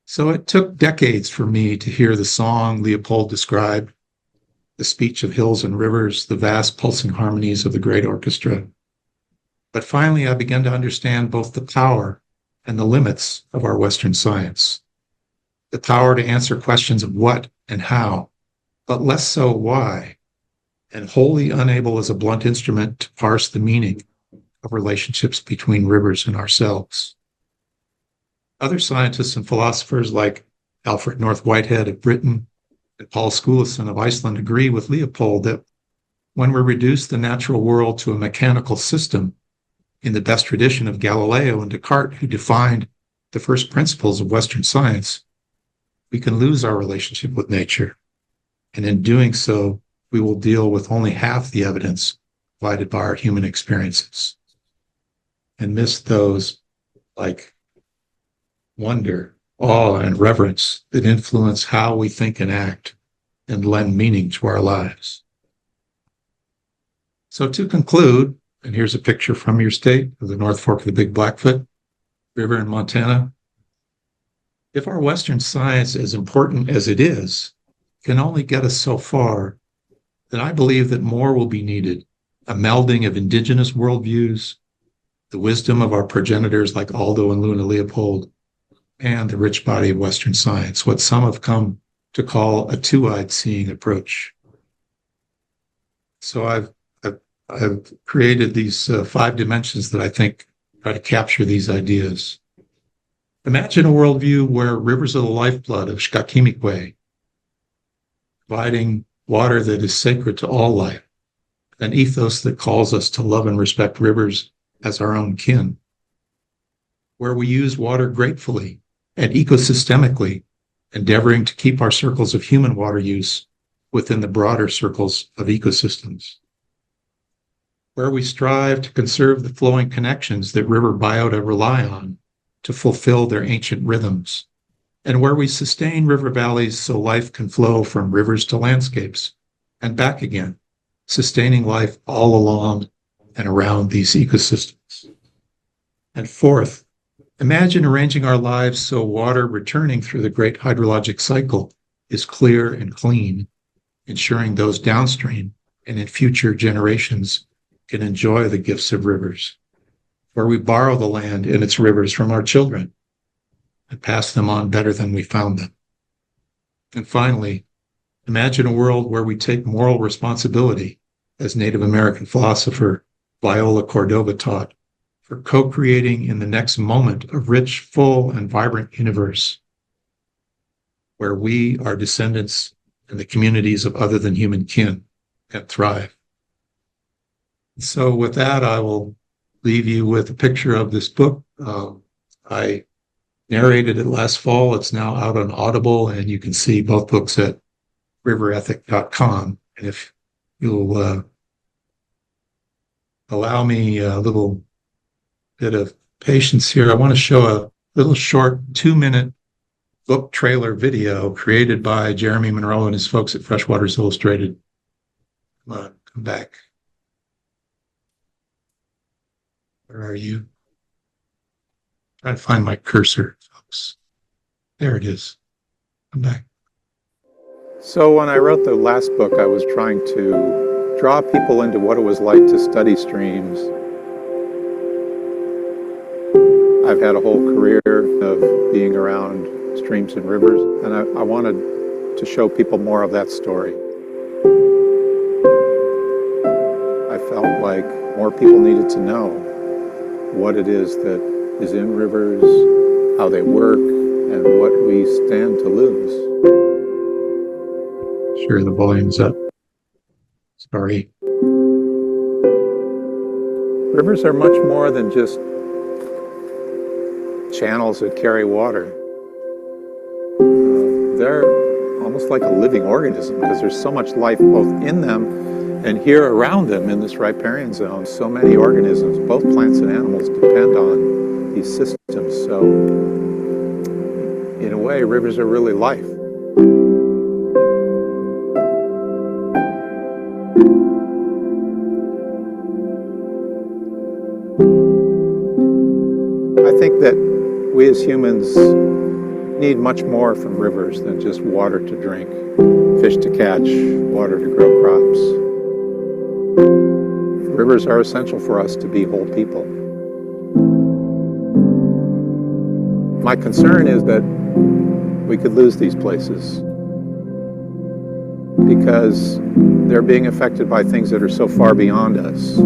So it took decades for me to hear the song Leopold described, the speech of hills and rivers, the vast pulsing harmonies of the great orchestra. But finally, I began to understand both the power and the limits of our Western science. The power to answer questions of what and how, but less so why, and wholly unable as a blunt instrument to parse the meaning of relationships between rivers and ourselves. Other scientists and philosophers like Alfred North Whitehead of Britain and Paul Schoolison of Iceland agree with Leopold that when we reduce the natural world to a mechanical system, in the best tradition of Galileo and Descartes, who defined the first principles of Western science, we can lose our relationship with nature. And in doing so, we will deal with only half the evidence provided by our human experiences and miss those like wonder, awe, and reverence that influence how we think and act and lend meaning to our lives. So to conclude, and here's a picture from your state of the North Fork of the Big Blackfoot River in Montana. If our Western science, as important as it is, can only get us so far, then I believe that more will be needed. A melding of indigenous worldviews, the wisdom of our progenitors like Aldo and Luna Leopold, and the rich body of Western science, what some have come to call a two-eyed seeing approach. So I've created these 5 dimensions that I think try to capture these ideas. Imagine a worldview where rivers are the lifeblood of Shkakimikwe, providing water that is sacred to all life, an ethos that calls us to love and respect rivers as our own kin, where we use water gratefully and ecosystemically, endeavoring to keep our circles of human water use within the broader circles of ecosystems, where we strive to conserve the flowing connections that river biota rely on to fulfill their ancient rhythms, and where we sustain river valleys so life can flow from rivers to landscapes and back again, sustaining life all along and around these ecosystems. And fourth, imagine arranging our lives so water returning through the great hydrologic cycle is clear and clean, ensuring those downstream and in future generations can enjoy the gifts of rivers, where we borrow the land and its rivers from our children and pass them on better than we found them. And finally, imagine a world where we take moral responsibility, as Native American philosopher Viola Cordova taught, for co-creating in the next moment a rich, full, and vibrant universe where we, our descendants, and the communities of other than human kin can thrive. So with that, I will leave you with a picture of this book. I narrated it last fall. It's now out on Audible, and you can see both books at riverethic.com. And if you'll allow me a little bit of patience here, I want to show a little short 2-minute book trailer video created by Jeremy Monroe and his folks at Freshwaters Illustrated. Come on, come back. Where are you? Trying to find my cursor, folks. There it is. Come back. So when I wrote the last book, I was trying to draw people into what it was like to study streams. I've had a whole career of being around streams and rivers, and I wanted to show people more of that story. I felt like more people needed to know what it is that is in rivers, how they work, and what we stand to lose. Sure, the volume's up. Sorry. Rivers are much more than just channels that carry water. They're almost like a living organism because there's so much life both in them and here around them in this riparian zone. So many organisms, both plants and animals, depend on these systems. So in a way, rivers are really life. I think that we as humans need much more from rivers than just water to drink, fish to catch, water to grow crops. Rivers are essential for us to be whole people. My concern is that we could lose these places because they're being affected by things that are so far beyond us.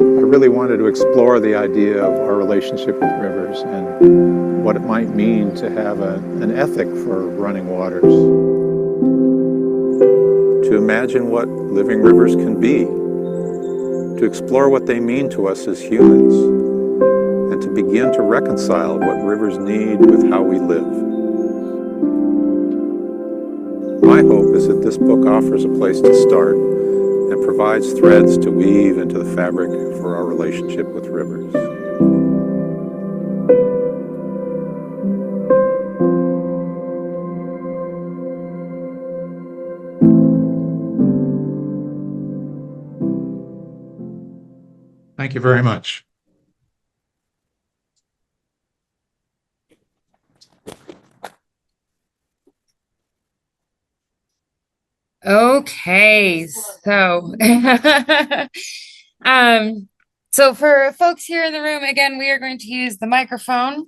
I really wanted to explore the idea of our relationship with rivers and what it might mean to have an ethic for running waters. To imagine what living rivers can be, to explore what they mean to us as humans, and to begin to reconcile what rivers need with how we live. My hope is that this book offers a place to start and provides threads to weave into the fabric for our relationship with rivers. Thank you very much. Okay, so so for folks here in the room, again, we are going to use the microphone,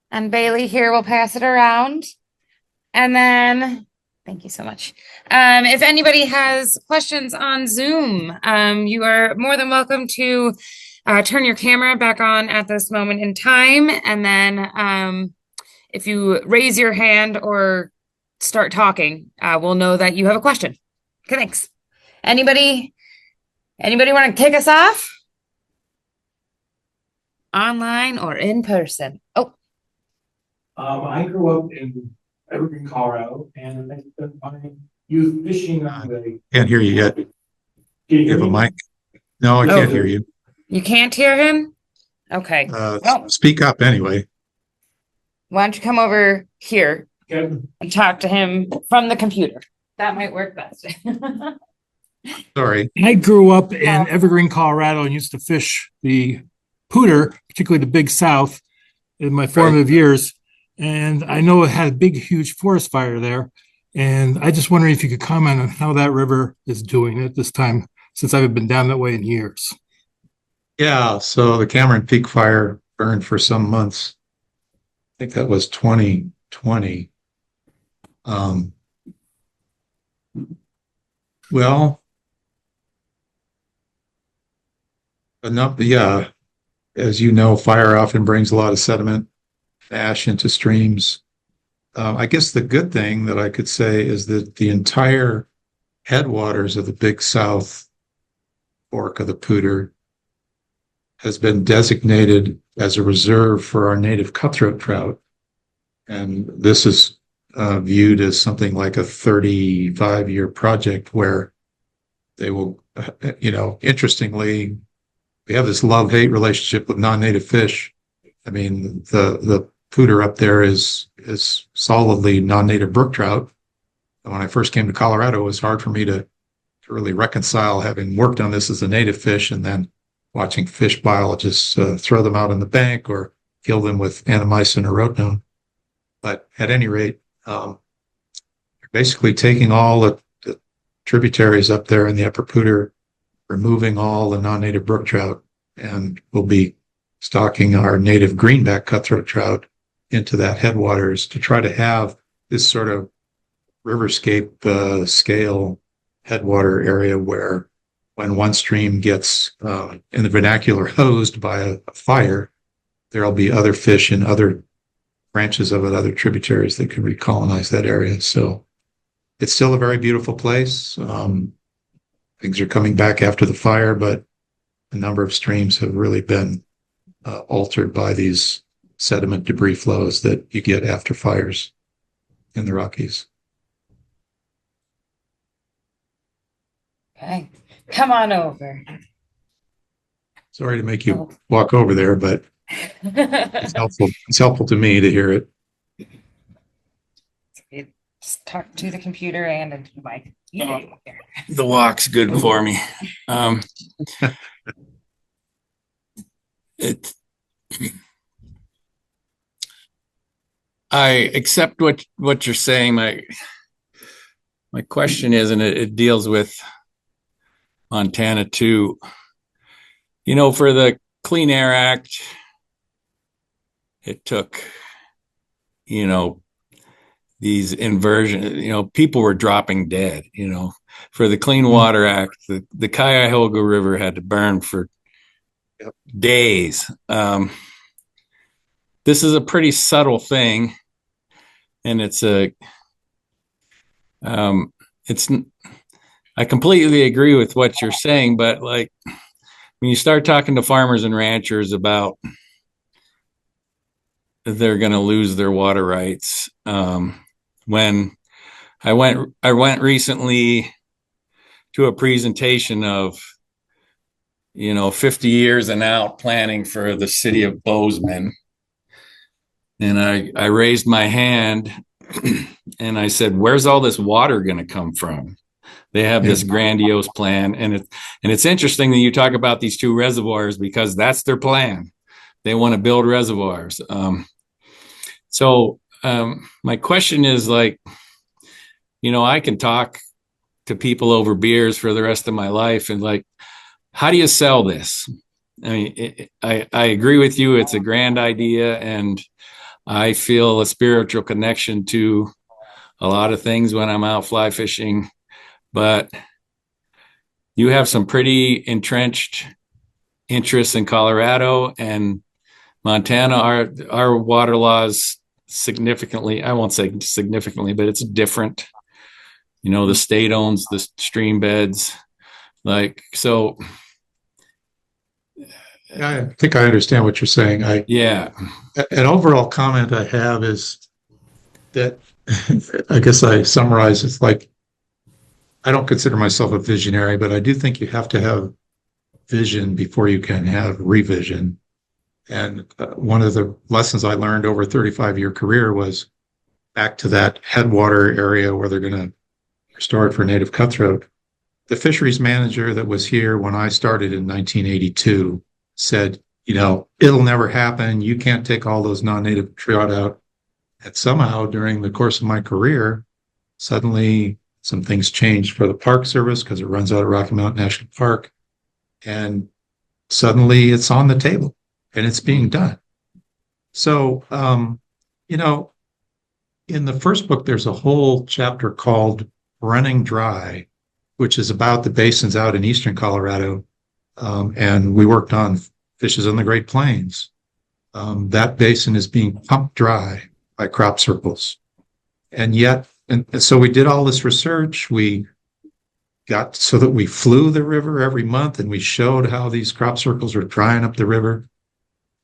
and Bailey here will pass it around. And then, thank you so much. If anybody has questions on Zoom, you are more than welcome to turn your camera back on at this moment in time. And then if you raise your hand or start talking, we'll know that you have a question. Okay, thanks. Anybody want to kick us off? Online or in person? Oh. I grew up in Evergreen, Colorado, and I used fishing on the. Can't hear you yet. Can you You hear have a me? mic? No, I can't hear you. You can't hear him? Okay. Well, Speak up anyway. why don't you come over here Okay. and talk to him from the computer? That might work best. Sorry. I grew up in Evergreen, Colorado, and used to fish the pooter, particularly the Big South, in my formative years. And I know it had a big, huge forest fire there. And I just wondering if you could comment on how that river is doing at this time, since I haven't been down that way in years. Yeah, so the Cameron Peak fire burned for some months. I think that was 2020. Well, enough, yeah. As you know, fire often brings a lot of sediment, ash into streams. I guess the good thing that I could say is that the entire headwaters of the Big South fork of the Poudre has been designated as a reserve for our native cutthroat trout. And this is viewed as something like a 35-year project where they will, interestingly, we have this love-hate relationship with non-native fish. I mean, the Poudre up there is solidly non-native brook trout. And when I first came to Colorado, it was hard for me to really reconcile having worked on this as a native fish and then watching fish biologists throw them out on the bank or kill them with annamycin or rotenone. But at any rate, you're basically taking all the tributaries up there in the upper Poudre, removing all the non-native brook trout, and we'll be stocking our native greenback cutthroat trout into that headwaters to try to have this sort of riverscape scale headwater area where when one stream gets, in the vernacular, hosed by a fire, there'll be other fish in other branches of it, other tributaries that can recolonize that area. So it's still a very beautiful place. Things are coming back after the fire, but a number of streams have really been altered by these sediment debris flows that you get after fires in the Rockies. Okay, come on over. Sorry to make you walk over there, but it's helpful. It's helpful to me to hear it. Just talk to the computer and into the mic. The walk's good for me. I accept what you're saying. My question is, and it deals with Montana too. You know, for the Clean Air Act, it took, you know, these inversion, people were dropping dead, For the Clean Water Act, the Cuyahoga River had to burn for days. This is a pretty subtle thing, and I completely agree with what you're saying, but like when you start talking to farmers and ranchers about they're going to lose their water rights, when I went recently to a presentation of 50 years and out planning for the city of Bozeman, and I raised my hand and I said, where's all this water going to come from? They have this grandiose plan, and it's interesting that you talk about these two reservoirs, because that's their plan. They want to build reservoirs. So my question is, like, I can talk to people over beers for the rest of my life, and like, how do you sell this? I mean, I agree with you. It's a grand idea, and I feel a spiritual connection to a lot of things when I'm out fly fishing, but you have some pretty entrenched interests in Colorado and Montana. Our water laws significantly, I won't say significantly, but it's different. The state owns the stream beds. So. I think I understand what you're saying. An overall comment I have is that I guess I summarize, it's like, I don't consider myself a visionary, but I do think you have to have vision before you can have revision. And one of the lessons I learned over a 35-year career was back to that headwater area where they're going to restore it for native cutthroat. The fisheries manager that was here when I started in 1982 said, it'll never happen. You can't take all those non-native trout out. And somehow during the course of my career, suddenly some things changed for the Park Service because it runs out of Rocky Mountain National Park. And suddenly it's on the table and it's being done. So, in the first book, there's a whole chapter called Running Dry, which is about the basins out in eastern Colorado. And we worked on fishes on the Great Plains. That basin is being pumped dry by crop circles. And so we did all this research. We got so that we flew the river every month and we showed how these crop circles are drying up the river.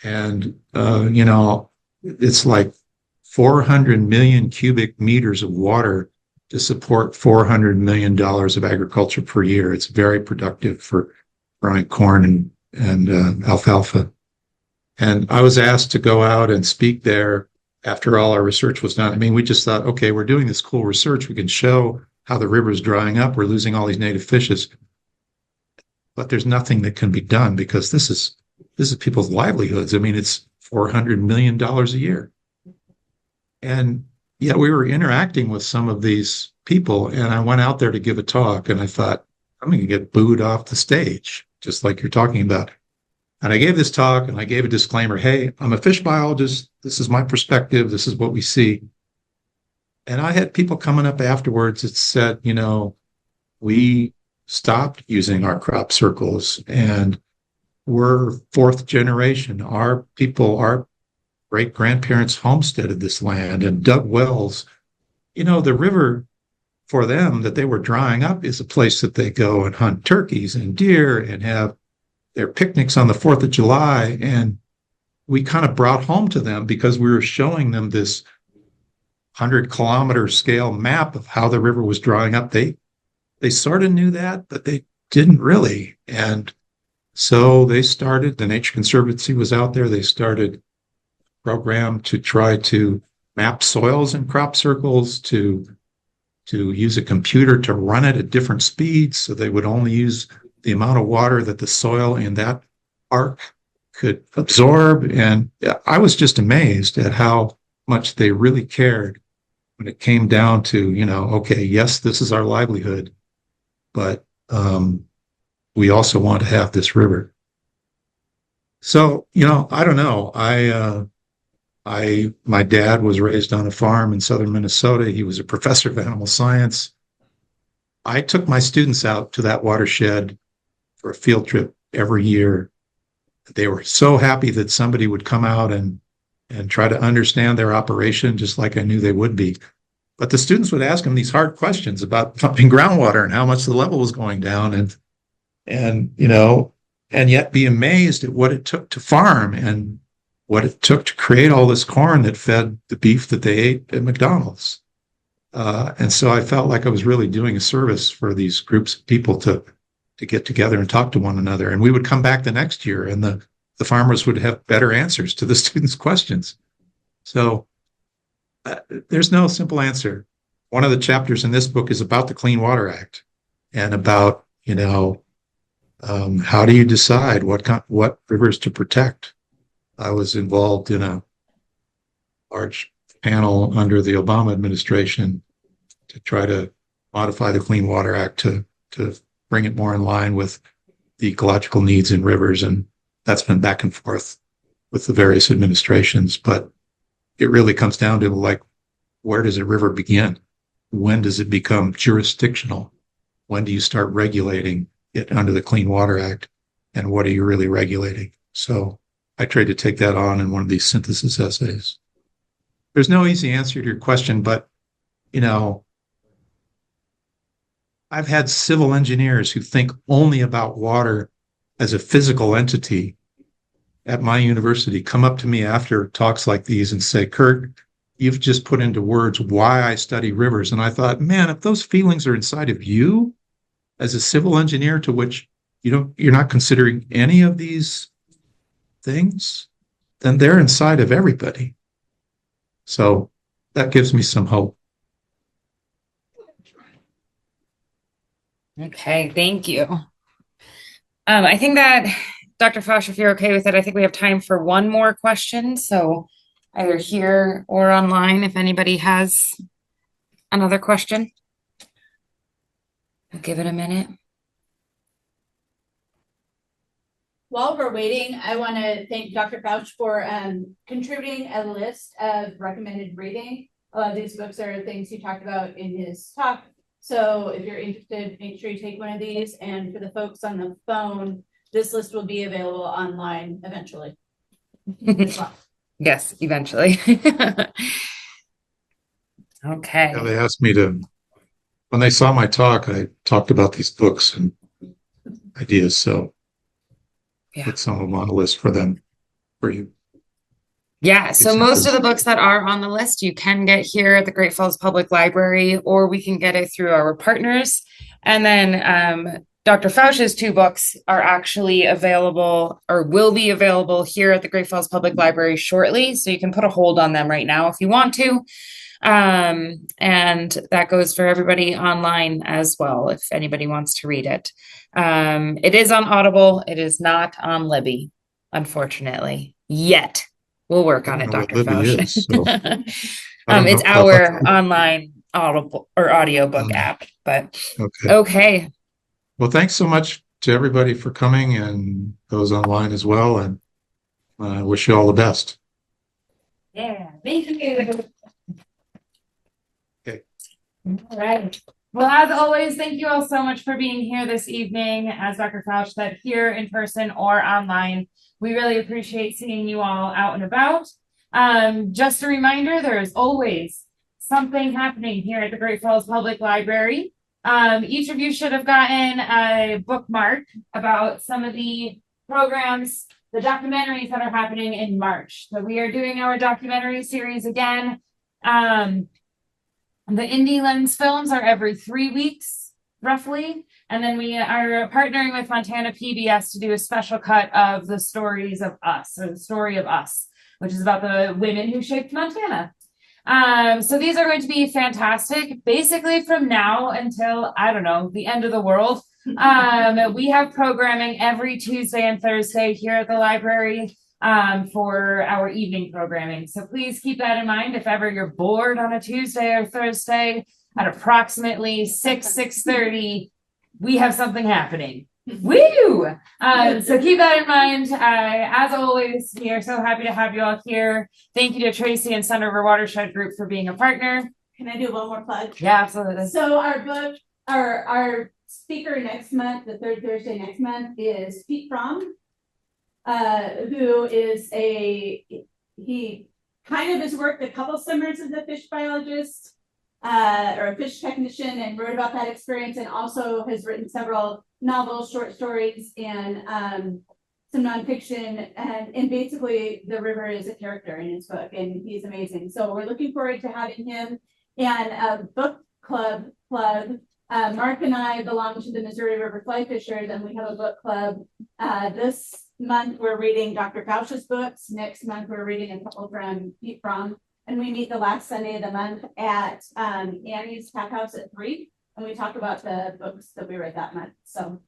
And, it's like 400 million cubic meters of water to support $400 million of agriculture per year. It's very productive for growing corn and alfalfa. And I was asked to go out and speak there after all our research was done. I mean, we just thought, okay, we're doing this cool research. We can show how the river is drying up. We're losing all these native fishes. But there's nothing that can be done because this is people's livelihoods. I mean, it's $400 million a year. And yet we were interacting with some of these people, and I went out there to give a talk, and I thought, I'm going to get booed off the stage, just like you're talking about. And I gave this talk, and I gave a disclaimer. Hey, I'm a fish biologist. This is my perspective. This is what we see. And I had people coming up afterwards that said, we stopped using our crop circles, and we're fourth generation. Our people, our great grandparents homesteaded this land and dug wells. You know, the river for them that they were drying up is a place that they go and hunt turkeys and deer and have their picnics on the 4th of July. And we kind of brought home to them because we were showing them this 100-kilometer scale map of how the river was drying up. They sort of knew that, but they didn't really. And so they started, the Nature Conservancy was out there. They started a program to try to map soils in crop circles, to use a computer to run it at different speeds so they would only use the amount of water that the soil in that arc could absorb. And I was just amazed at how much they really cared when it came down to, you know, okay, yes, this is our livelihood, but we also want to have this river. So, you know, I don't know. My dad was raised on a farm in southern Minnesota. He was a professor of animal science. I took my students out to that watershed for a field trip every year. They were so happy that somebody would come out and try to understand their operation, just like I knew they would be. But the students would ask them these hard questions about pumping groundwater and how much the level was going down, and you know, and yet be amazed at what it took to farm and what it took to create all this corn that fed the beef that they ate at McDonald's. And so I felt like I was really doing a service for these groups of people to get together and talk to one another. And we would come back the next year, and the farmers would have better answers to the students' questions. So there's no simple answer. One of the chapters in this book is about the Clean Water Act and about, you know, how do you decide what rivers to protect? I was involved in a large panel under the Obama administration to try to modify the Clean Water Act to bring it more in line with the ecological needs in rivers. And that's been back and forth with the various administrations. But it really comes down to, like, where does a river begin? When does it become jurisdictional? When do you start regulating it under the Clean Water Act? And what are you really regulating? So I tried to take that on in one of these synthesis essays. There's no easy answer to your question, but, you know, I've had civil engineers who think only about water as a physical entity at my university come up to me after talks like these and say, Kurt, you've just put into words why I study rivers. And I thought, man, if those feelings are inside of you as a civil engineer, to which you're not considering any of these things, then they're inside of everybody. So that gives me some hope. Okay, thank you. I think that, Dr. Fausch, if you're okay with it, I think we have time for one more question. So either here or online, if anybody has another question. I'll give it a minute. While we're waiting, I want to thank Dr. Fausch for contributing a list of recommended reading. A lot of these books are things he talked about in his talk. So if you're interested, make sure you take one of these. And for the folks on the phone, this list will be available online eventually. Yes, eventually. Okay. Yeah, they asked me to, when they saw my talk, I talked about these books and ideas. So put some of them on the list for them, for you. Yeah, so most of the books that are on the list you can get here at the Great Falls Public Library, or we can get it through our partners. And then Dr. Fausch's 2 books are actually available, or will be available here at the Great Falls Public Library shortly. So you can put a hold on them right now if you want to. And that goes for everybody online as well, if anybody wants to read it. It is on Audible. It is not on Libby, unfortunately, yet. We'll work on it, Dr. Fausch. It's our online Audible or audiobook app, but okay. Well, thanks so much to everybody for coming, and those online as well. And I wish you all the best. Yeah, thank you. Okay. All right. Well, as always, thank you all so much for being here this evening. As Dr. Fausch said, here in person or online, we really appreciate seeing you all out and about. Just a reminder, there is always something happening here at the Great Falls Public Library. Each of you should have gotten a bookmark about some of the programs, the documentaries that are happening in March. So we are doing our documentary series again. The Indie Lens films are every 3 weeks, roughly. And then we are partnering with Montana PBS to do a special cut of the stories of us, or the story of us, which is about the women who shaped Montana. So these are going to be fantastic. Basically from now until, I don't know, the end of the world. We have programming every Tuesday and Thursday here at the library for our evening programming. So please keep that in mind. If ever you're bored on a Tuesday or Thursday at approximately 6:30, we have something happening. Woo! So keep that in mind. As always, we are so happy to have you all here. Thank you to Tracy and Sun River Watershed Group for being a partner. Can I do one more plug? Yeah, absolutely. So our book, our speaker next month, the third Thursday next month, is Pete Fromm, who is he kind of has worked a couple summers as a fish biologist or a fish technician, and wrote about that experience, and also has written several novels, short stories, and some nonfiction, and basically the river is a character in his book, and he's amazing. So we're looking forward to having him. And a book club plug. Mark and I belong to the Missouri River Fly Fishers, and we have a book club. This month we're reading Dr. Fausch's books. Next month we're reading a couple from Pete Fromm, and we meet the last Sunday of the month at Annie's Pack House at 3, and we talk about the books that we read that month. So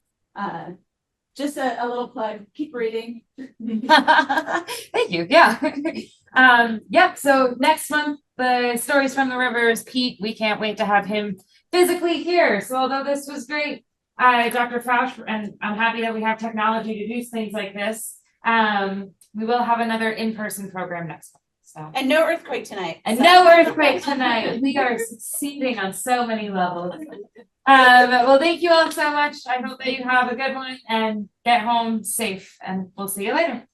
just a little plug. Keep reading. Thank you. Yeah. Yeah. So next month, the stories from the rivers, Pete, we can't wait to have him physically here. So although this was great, Dr. Fausch, and I'm happy that we have technology to do things like this. We will have another in-person program next month. So. And no earthquake tonight. And no earthquake tonight. We are succeeding on so many levels. Well, thank you all so much. I hope that you have a good one and get home safe, and we'll see you later.